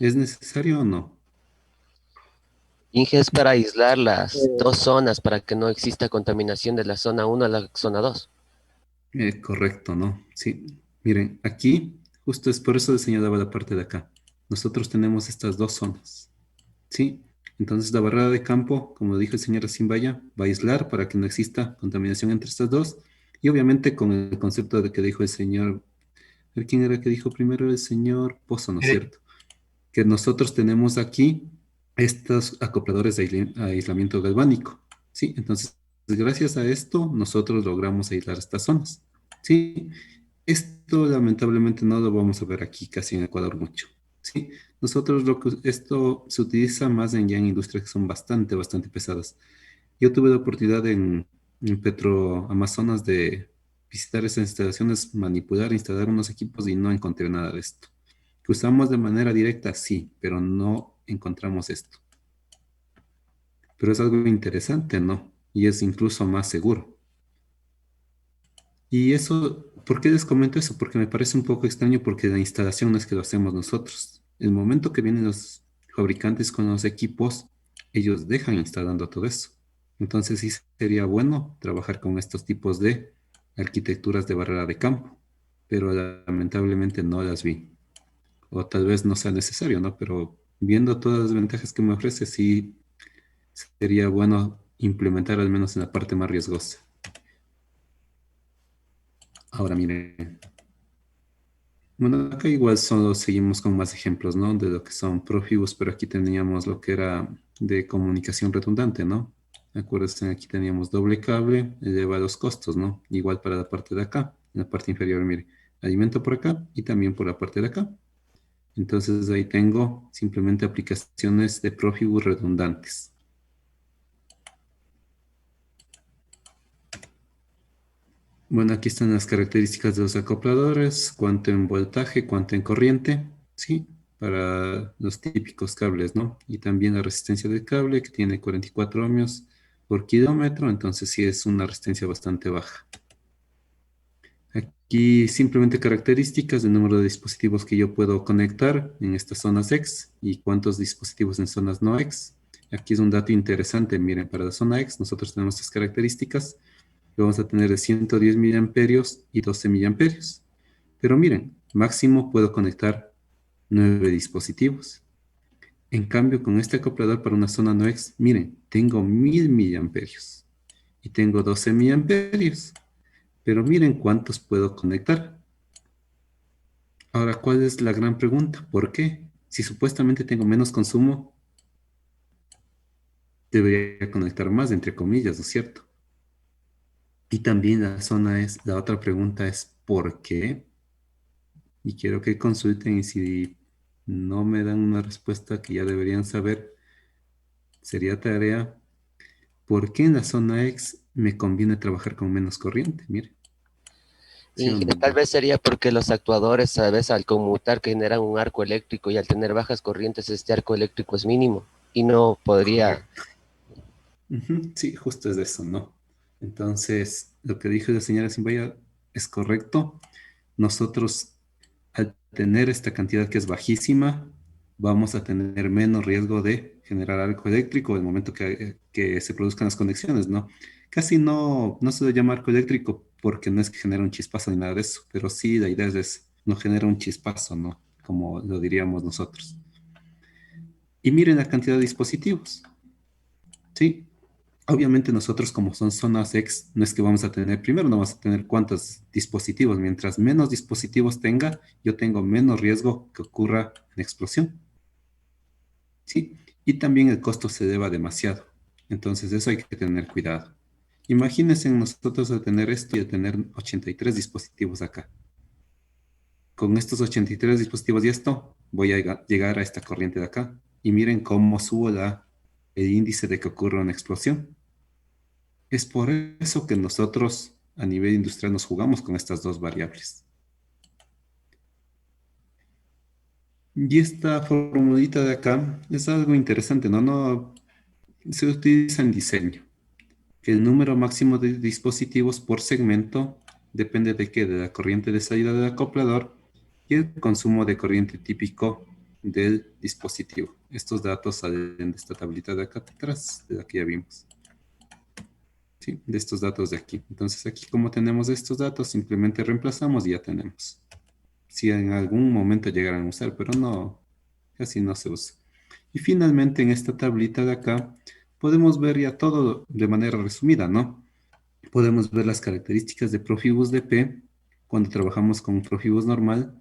¿Es necesario o no? Inge es para aislar las dos zonas para que no exista contaminación de la zona 1 a la zona 2. Correcto, ¿no? Sí. Miren, aquí, justo es por eso les señalaba la parte de acá. Nosotros tenemos estas dos zonas, ¿sí? Entonces la barrera de campo, como dijo el señor Asimbaya, va a aislar para que no exista contaminación entre estas dos. Y obviamente con el concepto de que dijo el señor, a ver, ¿quién era que dijo primero? El señor Pozo, ¿no es cierto? Que nosotros tenemos aquí estos acopladores de aislamiento galvánico, ¿sí? Entonces, gracias a esto, nosotros logramos aislar estas zonas, ¿sí? Esto lamentablemente no lo vamos a ver aquí casi en Ecuador mucho, ¿sí? Nosotros esto se utiliza más ya en industrias que son bastante pesadas. Yo tuve la oportunidad en Petro Amazonas de visitar esas instalaciones, manipular, instalar unos equipos y no encontré nada de esto. ¿Que usamos de manera directa? Sí, pero no encontramos esto. Pero es algo interesante, ¿no? Y es incluso más seguro. Y eso, ¿por qué les comento eso? Porque me parece un poco extraño porque la instalación no es que lo hacemos nosotros. El momento que vienen los fabricantes con los equipos, ellos dejan instalando todo eso. Entonces sí sería bueno trabajar con estos tipos de arquitecturas de barrera de campo, pero lamentablemente no las vi. O tal vez no sea necesario, ¿no? Pero viendo todas las ventajas que me ofrece, sí sería bueno implementar al menos en la parte más riesgosa. Ahora miren. Bueno, acá igual solo seguimos con más ejemplos, ¿no? De lo que son Profibus, pero aquí teníamos lo que era de comunicación redundante, ¿no? Acuérdense, aquí teníamos doble cable, eleva los costos, ¿no? Igual para la parte de acá, en la parte inferior, mire, alimento por acá y también por la parte de acá. Entonces ahí tengo simplemente aplicaciones de Profibus redundantes. Bueno, aquí están las características de los acopladores, cuánto en voltaje, cuánto en corriente, ¿sí? Para los típicos cables, ¿no? Y también la resistencia del cable, que tiene 44 ohmios por kilómetro, entonces sí es una resistencia bastante baja. Aquí simplemente características del número de dispositivos que yo puedo conectar en estas zonas X y cuántos dispositivos en zonas no X. Aquí es un dato interesante, miren, para la zona X nosotros tenemos estas características. Vamos a tener de 110 miliamperios y 12 miliamperios. Pero miren, máximo puedo conectar 9 dispositivos. En cambio, con este acoplador para una zona no X, miren, tengo 1000 miliamperios y tengo 12 miliamperios. Pero miren cuántos puedo conectar. Ahora, ¿cuál es la gran pregunta? ¿Por qué? Si supuestamente tengo menos consumo, debería conectar más, entre comillas, ¿no es cierto? Y también la otra pregunta es ¿por qué? Y quiero que consulten y si no me dan una respuesta que ya deberían saber, sería tarea, ¿por qué en la zona X me conviene trabajar con menos corriente? Mire. ¿Sí o Y no? tal vez sería porque los actuadores, ¿sabes? Al conmutar que generan un arco eléctrico y al tener bajas corrientes, este arco eléctrico es mínimo y no podría. Ujú, sí, justo es eso, ¿no? Entonces, lo que dijo la señora Simbaya es correcto. Nosotros, al tener esta cantidad que es bajísima, vamos a tener menos riesgo de generar arco eléctrico en el momento que se produzcan las conexiones, ¿no? Casi no se le llama arco eléctrico porque no es que genera un chispazo ni nada de eso, pero sí la idea es no genera un chispazo, ¿no? como lo diríamos nosotros. Y miren la cantidad de dispositivos. ¿Sí? Obviamente nosotros como son zonas X, no es que vamos a tener, primero no vamos a tener cuántos dispositivos. Mientras menos dispositivos tenga, yo tengo menos riesgo que ocurra una explosión. ¿Sí? Y también el costo se eleva demasiado. Entonces eso hay que tener cuidado. Imagínense nosotros de tener esto y de tener 83 dispositivos acá. Con estos 83 dispositivos y esto, voy a llegar a esta corriente de acá. Y miren cómo subo el índice de que ocurra una explosión. Es por eso que nosotros a nivel industrial nos jugamos con estas dos variables. Y esta formulita de acá es algo interesante, ¿no? No se utiliza en diseño. Que el número máximo de dispositivos por segmento depende de qué, de la corriente de salida del acoplador y el consumo de corriente típico del dispositivo. Estos datos salen de esta tablita de acá atrás, de la que ya vimos. ¿Sí? De estos datos de aquí. Entonces aquí como tenemos estos datos, simplemente reemplazamos y ya tenemos. Si en algún momento llegaran a usar, pero no, casi no se usa. Y finalmente en esta tablita de acá, podemos ver ya todo de manera resumida, ¿no? Podemos ver las características de Profibus DP cuando trabajamos con Profibus normal,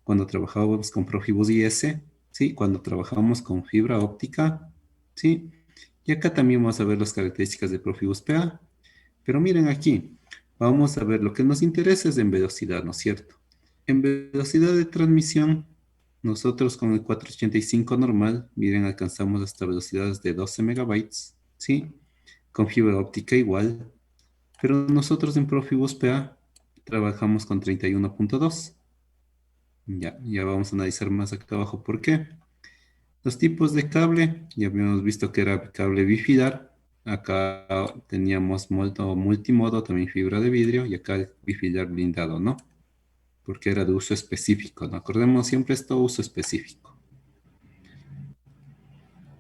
cuando trabajamos con Profibus IS, ¿sí? Cuando trabajamos con fibra óptica, ¿sí? Y acá también vamos a ver las características de Profibus PA. Pero miren aquí, vamos a ver lo que nos interesa es en velocidad, ¿no es cierto? En velocidad de transmisión, nosotros con el 485 normal, miren, alcanzamos hasta velocidades de 12 megabytes, ¿sí? Con fibra óptica igual, pero nosotros en Profibus PA trabajamos con 31.2. Ya vamos a analizar más acá abajo por qué. Los tipos de cable, ya habíamos visto que era cable bifilar. Acá teníamos multimodo, también fibra de vidrio, y acá bifilar blindado, ¿no? Porque era de uso específico, ¿no? Acordemos siempre esto, uso específico.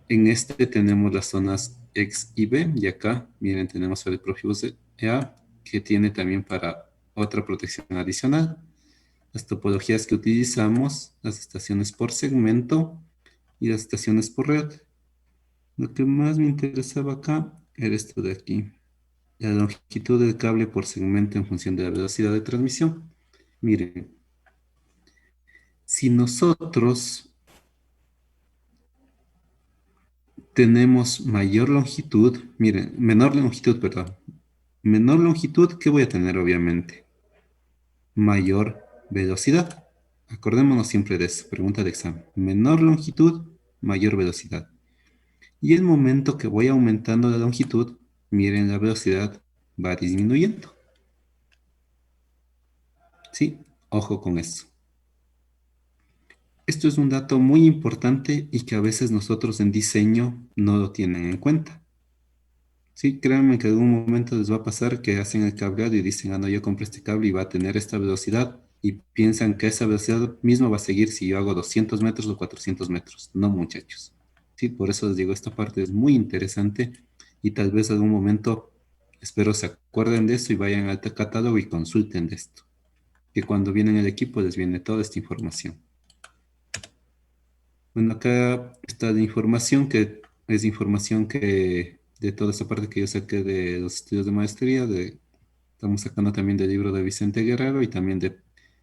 En este tenemos las zonas X y B, y acá, miren, tenemos el Profibus EA, que tiene también para otra protección adicional. Las topologías que utilizamos, las estaciones por segmento y las estaciones por red. Lo que más me interesaba acá era esto de aquí. La longitud del cable por segmento en función de la velocidad de transmisión. Miren, si nosotros tenemos mayor longitud, miren, menor longitud, perdón. Menor longitud, ¿qué voy a tener obviamente? Mayor velocidad. Acordémonos siempre de eso, pregunta de examen. Menor longitud, mayor velocidad. Y el momento que voy aumentando la longitud, miren, la velocidad va disminuyendo. Sí, ojo con eso. Esto es un dato muy importante y que a veces nosotros en diseño no lo tienen en cuenta. Sí, créanme que en algún momento les va a pasar que hacen el cableado y dicen, ah, no, yo compré este cable y va a tener esta velocidad, y piensan que esa velocidad misma va a seguir si yo hago 200 metros o 400 metros. No, muchachos. Sí, por eso les digo, esta parte es muy interesante y tal vez en algún momento, espero se acuerden de esto y vayan al catálogo y consulten de esto. Que cuando vienen el equipo les viene toda esta información. Bueno, acá está la información que es información que de toda esta parte que yo saqué de los estudios de maestría, estamos sacando también del libro de Vicente Guerrero y también de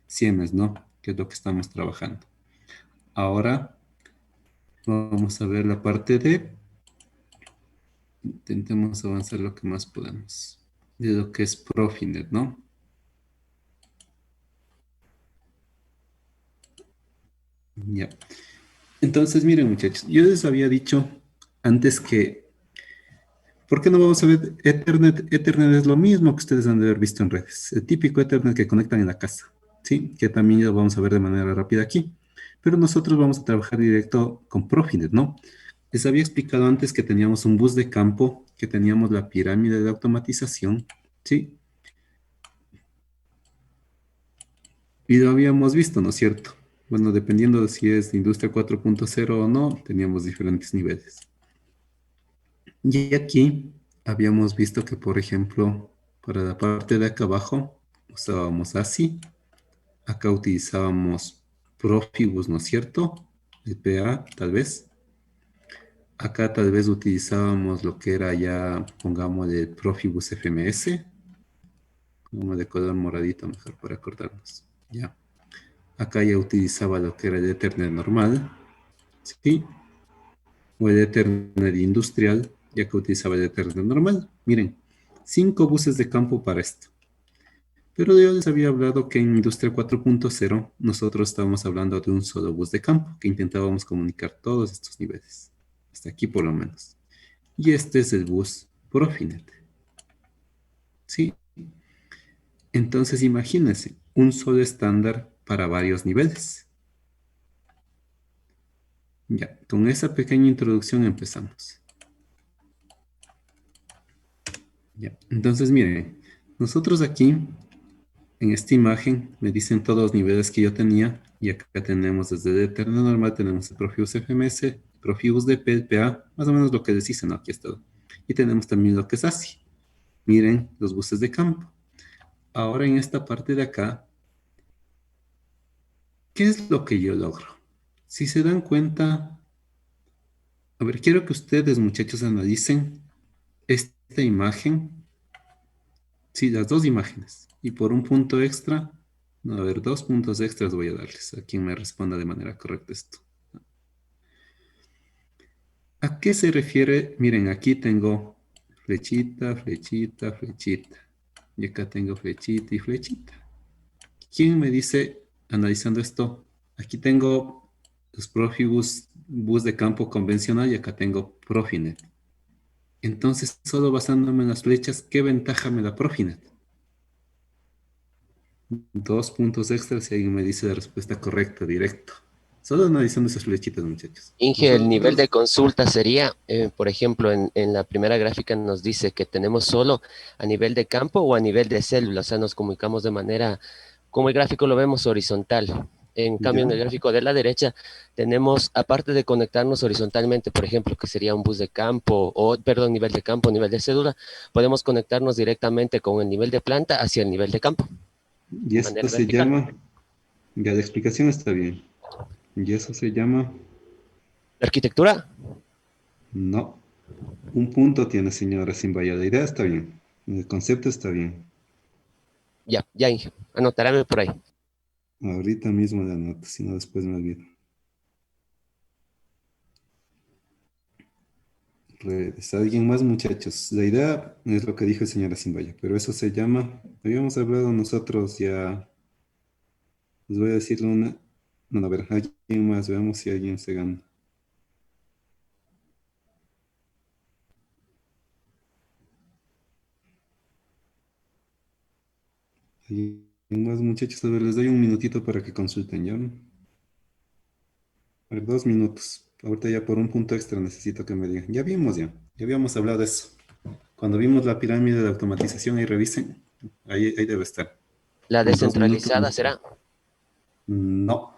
Siemens, ¿no? Que es lo que estamos trabajando. Ahora vamos a ver la parte de, intentemos avanzar lo que más podamos, de lo que es Profinet, ¿no? Ya. Entonces, miren muchachos, yo les había dicho antes que, ¿por qué no vamos a ver Ethernet? Ethernet es lo mismo que ustedes han de haber visto en redes, el típico Ethernet que conectan en la casa, ¿sí? Que también lo vamos a ver de manera rápida aquí. Pero nosotros vamos a trabajar directo con Profinet, ¿no? Les había explicado antes que teníamos un bus de campo, que teníamos la pirámide de automatización, ¿sí? Y lo habíamos visto, ¿no es cierto? Bueno, dependiendo de si es de industria 4.0 o no, teníamos diferentes niveles. Y aquí habíamos visto que, por ejemplo, para la parte de acá abajo usábamos ASI, acá utilizábamos Profibus, ¿no es cierto? El PA, tal vez. Acá tal vez utilizábamos lo que era ya, pongamos el Profibus FMS, como de color moradito mejor para acordarnos. Ya. Acá ya utilizaba lo que era el Ethernet normal, ¿sí? O el Ethernet industrial, ya que utilizaba el Ethernet normal. Miren, 5 buses de campo para esto. Pero yo les había hablado que en Industria 4.0 nosotros estábamos hablando de un solo bus de campo, que intentábamos comunicar todos estos niveles. Hasta aquí por lo menos. Y este es el bus Profinet. ¿Sí? Entonces imagínense, un solo estándar para varios niveles. Ya, con esa pequeña introducción empezamos. Ya, entonces miren, nosotros aquí en esta imagen me dicen todos los niveles que yo tenía y acá tenemos desde el Ethernet normal, tenemos el Profibus FMS, Profibus DP, PA, más o menos lo que les dicen, ¿no? Aquí es todo. Y tenemos también lo que es ASI. Miren los buses de campo. Ahora en esta parte de acá, ¿qué es lo que yo logro? Si se dan cuenta, a ver, quiero que ustedes, muchachos, analicen esta imagen. Sí, las dos imágenes. Y por un punto extra, no, a ver, 2 puntos extras voy a darles a quien me responda de manera correcta esto. ¿A qué se refiere? Miren, aquí tengo flechita, flechita, flechita. Y acá tengo flechita y flechita. ¿Quién me dice, analizando esto? Aquí tengo los Profibus, bus de campo convencional y acá tengo Profinet. Entonces, solo basándome en las flechas, ¿qué ventaja me da Profinet? 2 puntos extras si alguien me dice la respuesta correcta, directo. Solo analizando esas flechitas, muchachos. Inge, el nivel de Nosotros, consulta sería, por ejemplo, en la primera gráfica nos dice que tenemos solo a nivel de campo o a nivel de célula, o sea, nos comunicamos de manera, como el gráfico lo vemos horizontal. En cambio, ya, en el gráfico de la derecha tenemos, aparte de conectarnos horizontalmente, por ejemplo, que sería un bus de campo, o, perdón, nivel de campo, nivel de célula, podemos conectarnos directamente con el nivel de planta hacia el nivel de campo, y de esto manera se vertical. llama, ya la explicación está bien. Y eso se llama, ¿La arquitectura? no. Un punto tiene, señora Simbaya. La idea está bien. El concepto está bien. Ya, ya, Inge, anotarame por ahí. Ahorita mismo la anoto, si no después me olvido. Redes. ¿Alguien más, muchachos? La idea es lo que dijo el señor Simbaya, pero eso se llama, habíamos hablado nosotros ya, les voy a decirle una, no, a ver, alguien más, veamos si alguien se gana. ¿Alguien más, muchachos? A ver, les doy un minutito para que consulten, ¿ya? A ver, 2 minutos. Ahorita ya por un punto extra necesito que me digan. Ya vimos ya habíamos hablado de eso. Cuando vimos la pirámide de automatización, ahí revisen, ahí debe estar. La En 2 minutos. descentralizada será. No.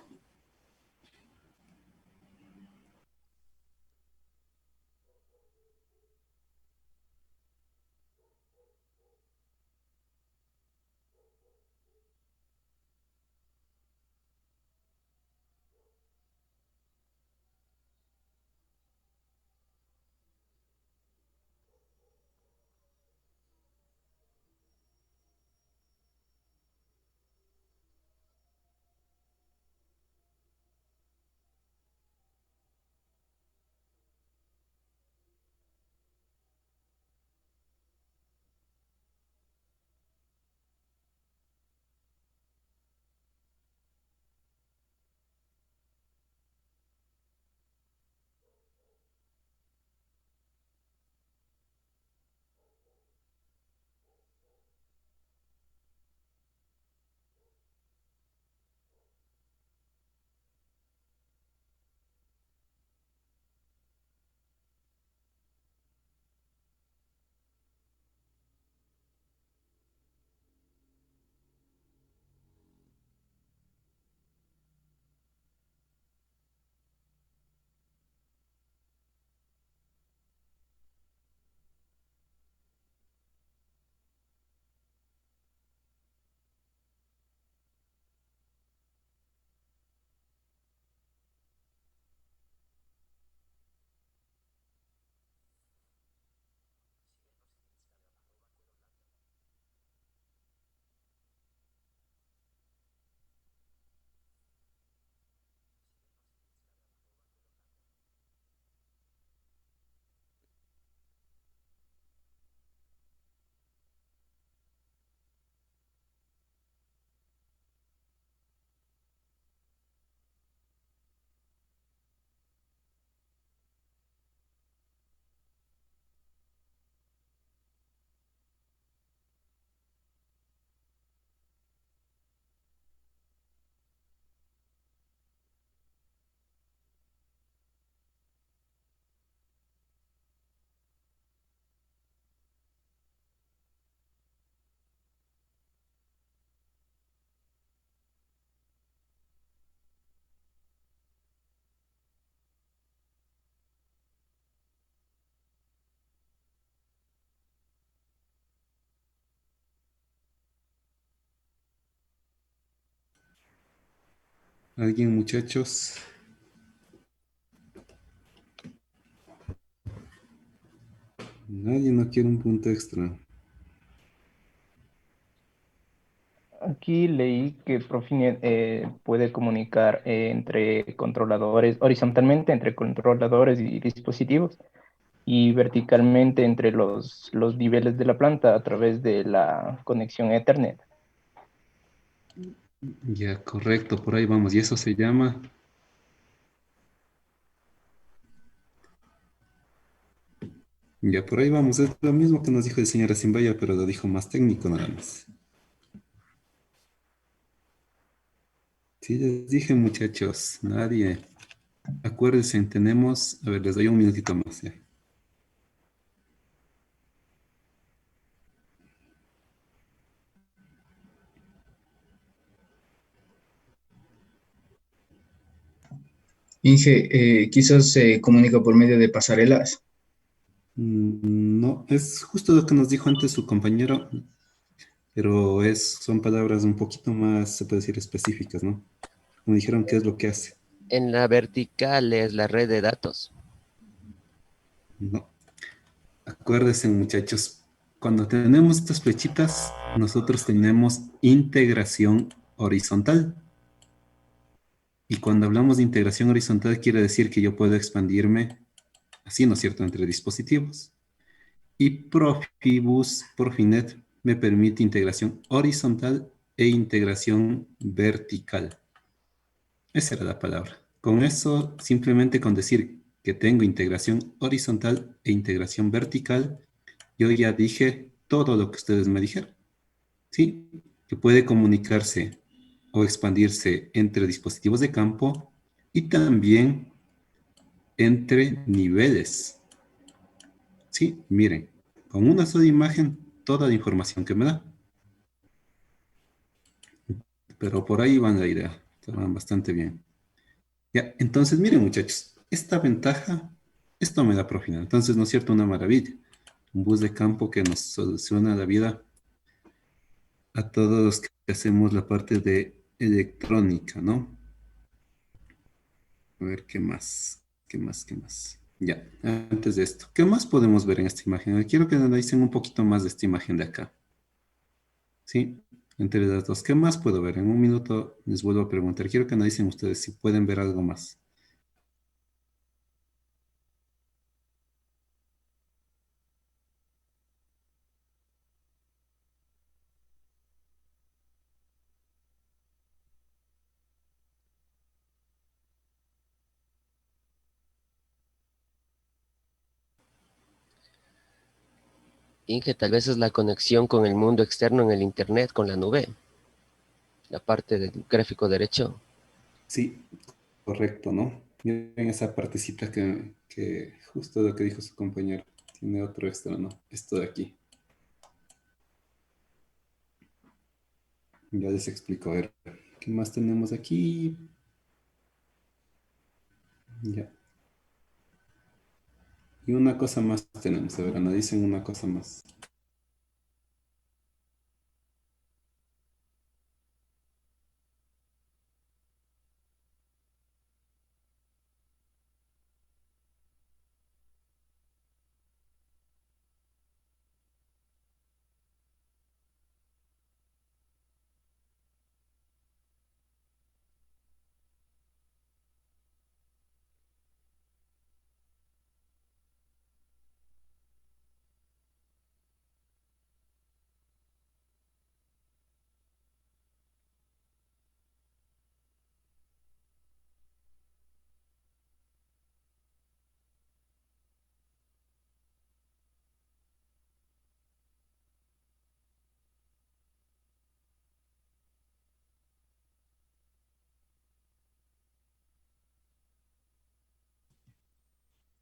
¿Alguien, muchachos? Nadie no quiere un punto extra. Aquí leí que Profinet puede comunicar entre controladores, horizontalmente entre controladores y dispositivos, y verticalmente entre los niveles de la planta a través de la conexión Ethernet. Ya, correcto, por ahí vamos. Y eso se llama... Ya, por ahí vamos. Es lo mismo que nos dijo el señor Asimbaya, pero lo dijo más técnico nada más. Sí, les dije, muchachos, nadie. Acuérdense, tenemos... A ver, les doy un minutito más, ya. Inge, quizás se comunica por medio de pasarelas. No, es justo lo que nos dijo antes su compañero, pero son palabras un poquito más, se puede decir, específicas, ¿no? Me dijeron qué es lo que hace. En la vertical es la red de datos. No. Acuérdense, muchachos, cuando tenemos estas flechitas, nosotros tenemos integración horizontal. Y cuando hablamos de integración horizontal, quiere decir que yo puedo expandirme así, ¿no es cierto?, entre dispositivos. Y Profibus, Profinet, me permite integración horizontal e integración vertical. Esa era la palabra. Con eso, simplemente con decir que tengo integración horizontal e integración vertical, yo ya dije todo lo que ustedes me dijeron. ¿Sí? Que puede comunicarse o expandirse entre dispositivos de campo y también entre niveles. Sí, miren, con una sola imagen, toda la información que me da. Pero por ahí van la idea, van bastante bien. Ya, entonces miren muchachos, esta ventaja, esto me da Profinet. Entonces, ¿no es cierto? Una maravilla. Un bus de campo que nos soluciona la vida a todos los que hacemos la parte de electrónica, ¿no? A ver, ¿qué más? ¿Qué más? ¿Qué más? Ya, antes de esto, ¿qué más podemos ver en esta imagen? Quiero que analicen un poquito más de esta imagen de acá. ¿Sí? Entre las dos, ¿qué más puedo ver? En un minuto les vuelvo a preguntar. Quiero que analicen ustedes si pueden ver algo más. Inge, tal vez es la conexión con el mundo externo en el Internet, con la nube, la parte del gráfico derecho. Sí, correcto, ¿no? Miren esa partecita que justo lo que dijo su compañero. Tiene otro extra, ¿no? Esto de aquí. Ya les explico. A ver, ¿qué más tenemos aquí? Ya. Y una cosa más tenemos. A ver, analicen una cosa más.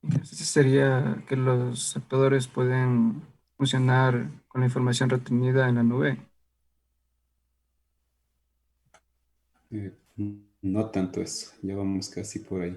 Entonces sería que los actuadores pueden funcionar con la información retenida en la nube. No tanto eso. Ya vamos casi por ahí.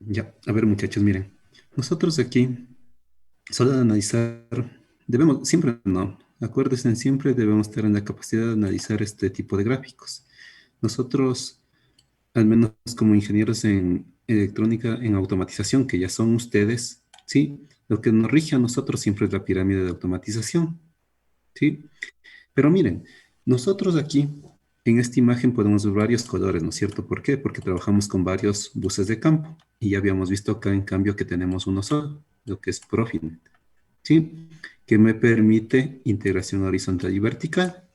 Ya, a ver muchachos, miren, nosotros aquí, solo de analizar, debemos, siempre no, acuérdense, siempre debemos tener la capacidad de analizar este tipo de gráficos. Nosotros, al menos como ingenieros en electrónica, en automatización, que ya son ustedes, ¿sí? Lo que nos rige a nosotros siempre es la pirámide de automatización, ¿sí? Pero miren, nosotros aquí, en esta imagen podemos ver varios colores, ¿no es cierto? ¿Por qué? Porque trabajamos con varios buses de campo. Y ya habíamos visto acá, en cambio, que tenemos uno solo, lo que es Profinet, ¿sí? Que me permite integración horizontal y vertical.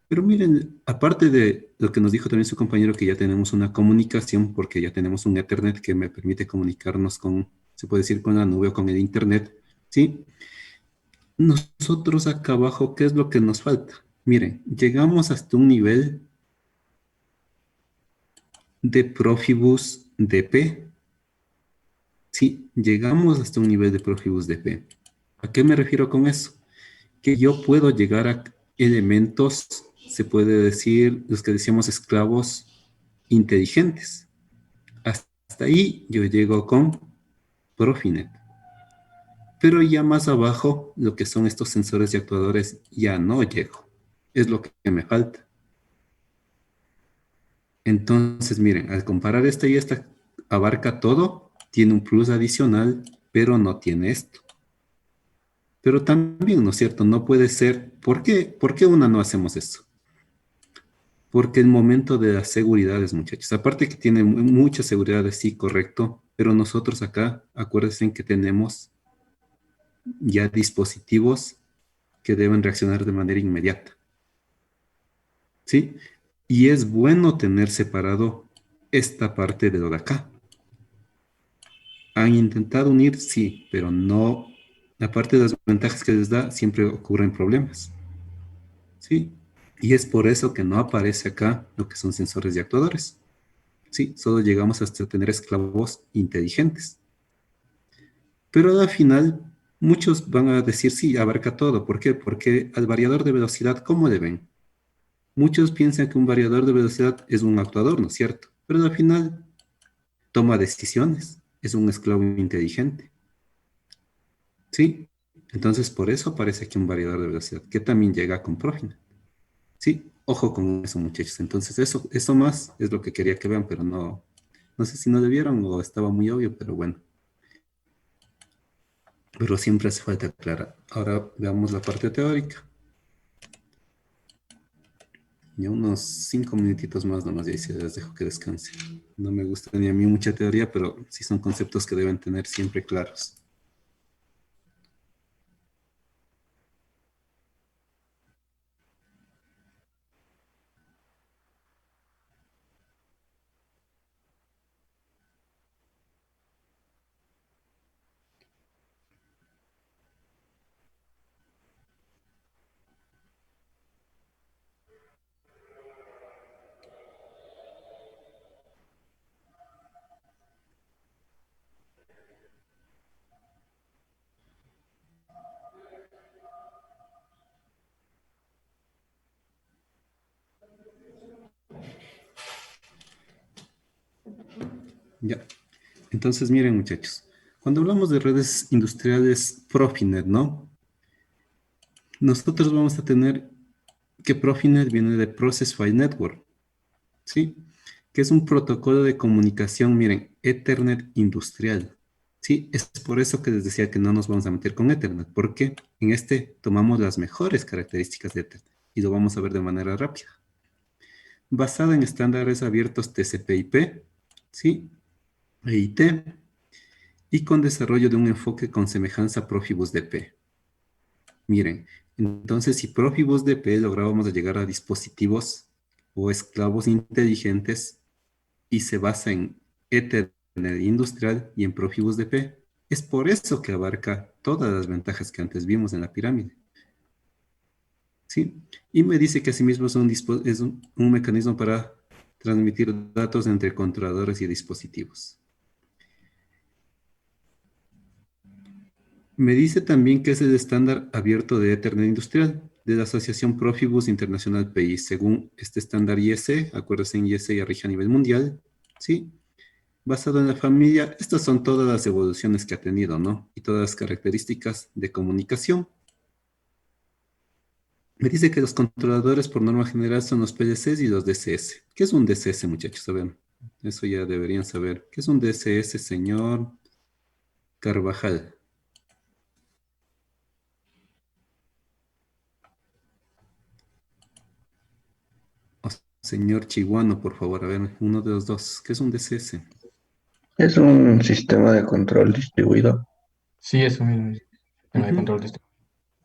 Pero miren, aparte de lo que nos dijo también su compañero, que ya tenemos una comunicación, porque ya tenemos un Ethernet que me permite comunicarnos con, se puede decir, con la nube o con el Internet, ¿sí? Nosotros acá abajo, ¿qué es lo que nos falta? Miren, llegamos hasta un nivel de Profibus DP. Sí, llegamos hasta un nivel de Profibus DP. ¿A qué me refiero con eso? Que yo puedo llegar a elementos, se puede decir, los que decíamos esclavos inteligentes. Hasta ahí yo llego con Profinet. Pero ya más abajo, lo que son estos sensores y actuadores, ya no llego. Es lo que me falta. Entonces, miren, al comparar esta y esta, abarca todo, tiene un plus adicional, pero no tiene esto. Pero también, ¿no es cierto? No puede ser. ¿Por qué? ¿Por qué una no hacemos eso? Porque el momento de las seguridades, muchachos, aparte que tiene muchas seguridades, sí, correcto, pero nosotros acá, acuérdense que tenemos ya dispositivos que deben reaccionar de manera inmediata. ¿Sí? Y es bueno tener separado esta parte de lo de acá. Han intentado unir, sí, pero no, aparte de las ventajas que les da, siempre ocurren problemas. ¿Sí? Y es por eso que no aparece acá lo que son sensores y actuadores. Sí, solo llegamos hasta tener esclavos inteligentes. Pero al final, muchos van a decir, sí, abarca todo. ¿Por qué? Porque al variador de velocidad, ¿cómo le ven? Muchos piensan que un variador de velocidad es un actuador, ¿no es cierto? Pero al final toma decisiones, es un esclavo inteligente. ¿Sí? Entonces, por eso aparece aquí un variador de velocidad, que también llega con Profinet. ¿Sí? Ojo con eso, muchachos. Entonces, eso más es lo que quería que vean, pero no sé si no lo vieron o estaba muy obvio, pero bueno. Pero siempre hace falta aclarar. Ahora veamos la parte teórica. Ya unos 5 minutitos más nomás, y ahí se les dejo que descanse. No me gusta ni a mí mucha teoría, pero sí son conceptos que deben tener siempre claros. Ya. Entonces, miren, muchachos. Cuando hablamos de redes industriales Profinet, ¿no? Nosotros vamos a tener que Profinet viene de Process File Network, ¿sí? Que es un protocolo de comunicación, miren, Ethernet industrial, ¿sí? Es por eso que les decía que no nos vamos a meter con Ethernet, porque en este tomamos las mejores características de Ethernet y lo vamos a ver de manera rápida. Basada en estándares abiertos TCP/IP, ¿sí? EIT, y con desarrollo de un enfoque con semejanza a Profibus DP. Miren, entonces si Profibus DP lográbamos llegar a dispositivos o esclavos inteligentes y se basa en Ethernet industrial y en Profibus DP, es por eso que abarca todas las ventajas que antes vimos en la pirámide. ¿Sí? Y me dice que asimismo es un mecanismo para transmitir datos entre controladores y dispositivos. Me dice también que es el estándar abierto de Ethernet industrial de la Asociación Profibus Internacional PI. Según este estándar IEC, acuérdense en IEC ya rige a nivel mundial, ¿sí? Basado en la familia, estas son todas las evoluciones que ha tenido, ¿no? Y todas las características de comunicación. Me dice que los controladores por norma general son los PLCs y los DCS. ¿Qué es un DCS, muchachos? A ver, eso ya deberían saber. ¿Qué es un DCS, señor Carvajal? O señor Chiguano, por favor, a ver, uno de los dos. ¿Qué es un DCS? Es un sistema de control distribuido. Sí, eso mismo. Sistema de Ujú. control distribuido.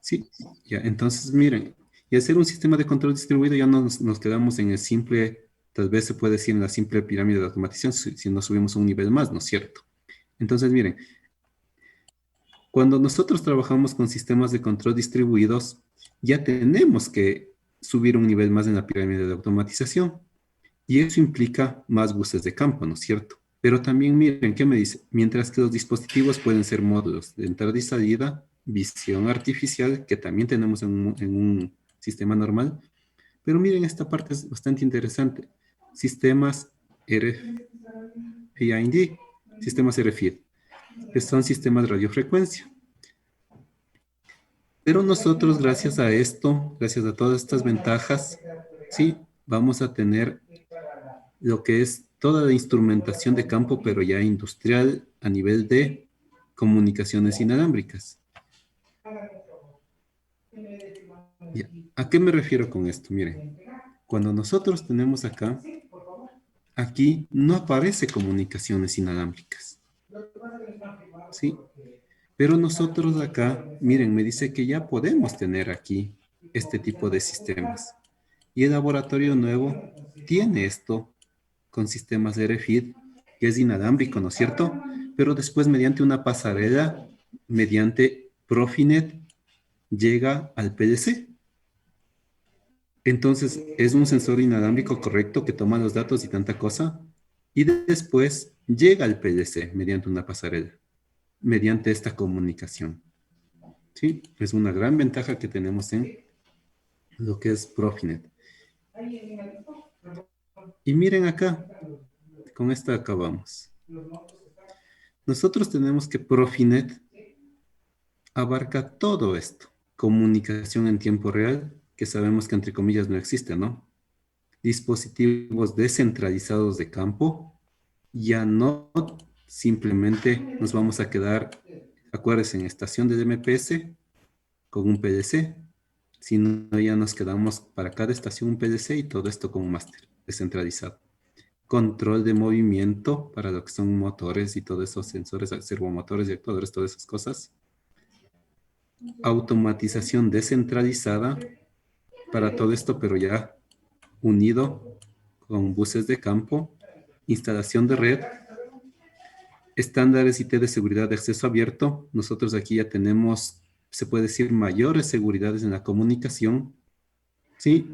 Sí, ya, entonces miren, y al ser un sistema de control distribuido ya no nos quedamos en el simple, tal vez se puede decir en la simple pirámide de automatización si no subimos un nivel más, ¿no es cierto? Entonces miren, cuando nosotros trabajamos con sistemas de control distribuidos, ya tenemos que subir un nivel más en la pirámide de automatización. Y eso implica más buses de campo, ¿no es cierto? Pero también miren, ¿qué me dice? Mientras que los dispositivos pueden ser módulos de entrada y salida, visión artificial, que también tenemos en un sistema normal. Pero miren, esta parte es bastante interesante. Sistemas RFID, sistemas RFID, que son sistemas de radiofrecuencia. Pero nosotros, gracias a esto, gracias a todas estas ventajas, sí, vamos a tener lo que es toda la instrumentación de campo, pero ya industrial a nivel de comunicaciones inalámbricas. Ya. ¿A qué me refiero con esto? Miren, cuando nosotros tenemos acá, aquí no aparece comunicaciones inalámbricas. ¿Sí? Pero nosotros acá, miren, me dice que ya podemos tener aquí este tipo de sistemas. Y el laboratorio nuevo tiene esto con sistemas de RFID, que es inalámbrico, ¿no es cierto? Pero después, mediante una pasarela, mediante Profinet, llega al PLC. Entonces, es un sensor inalámbrico correcto que toma los datos y tanta cosa, y después llega al PLC mediante una pasarela, mediante esta comunicación. ¿Sí? Es una gran ventaja que tenemos en lo que es Profinet. Y miren acá, con esta acabamos. Nosotros tenemos que Profinet abarca todo esto. Comunicación en tiempo real, que sabemos que entre comillas no existe, ¿no? Dispositivos descentralizados de campo, ya no simplemente nos vamos a quedar, acuérdense, en estación de MPS con un PLC, sino ya nos quedamos para cada estación un PLC y todo esto con un máster descentralizado. Control de movimiento para lo que son motores y todos esos sensores, servomotores y actuadores, todas esas cosas. Automatización descentralizada para todo esto, pero ya unido con buses de campo, instalación de red, estándares IT de seguridad de acceso abierto. Nosotros aquí ya tenemos, se puede decir, mayores seguridades en la comunicación. ¿Sí?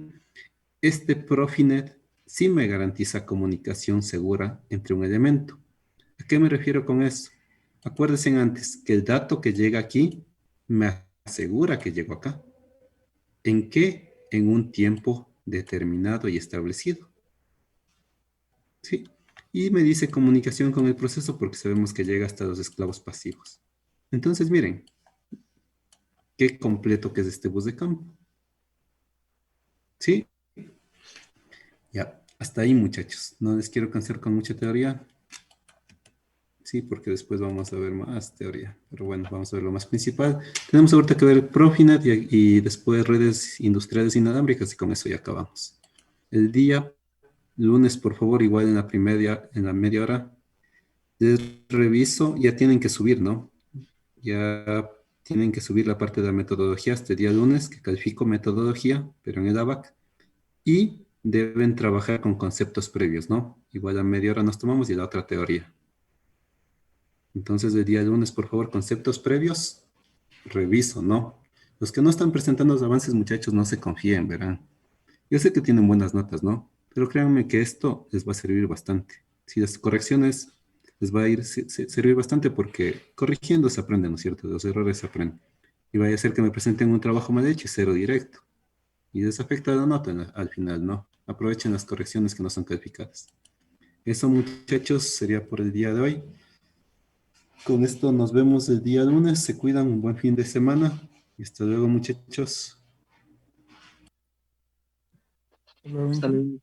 Este Profinet sí me garantiza comunicación segura entre un elemento. ¿A qué me refiero con eso? Acuérdense antes que el dato que llega aquí me asegura que llegó acá. ¿En qué? En un tiempo determinado y establecido. ¿Sí? Y me dice comunicación con el proceso porque sabemos que llega hasta los esclavos pasivos. Entonces, miren, qué completo que es este bus de campo. ¿Sí? Ya, hasta ahí, muchachos. No les quiero cansar con mucha teoría. Sí, porque después vamos a ver más teoría. Pero bueno, vamos a ver lo más principal. Tenemos ahorita que ver Profinet y después redes industriales inalámbricas y con eso ya acabamos. El día lunes, por favor, igual en la media hora. Les reviso, ya tienen que subir, ¿no? Ya tienen que subir la parte de la metodología este día lunes, que califico metodología, pero en el ABAC. Y deben trabajar con conceptos previos, ¿no? Igual a media hora nos tomamos y la otra teoría. Entonces, el día lunes, por favor, conceptos previos, reviso, ¿no? Los que no están presentando los avances, muchachos, no se confíen, verán. Yo sé que tienen buenas notas, ¿no? Pero créanme que esto les va a servir bastante. Si las correcciones les va a servir bastante porque corrigiendo se aprende, ¿no es cierto? De los errores se aprende. Y vaya a ser que me presenten un trabajo mal hecho y cero directo. Y les afecta la nota al final, ¿no? Aprovechen las correcciones que no son calificadas. Eso, muchachos, sería por el día de hoy. Con esto nos vemos el día lunes. Se cuidan, un buen fin de semana. Y hasta luego, muchachos. Hasta luego. Hasta luego.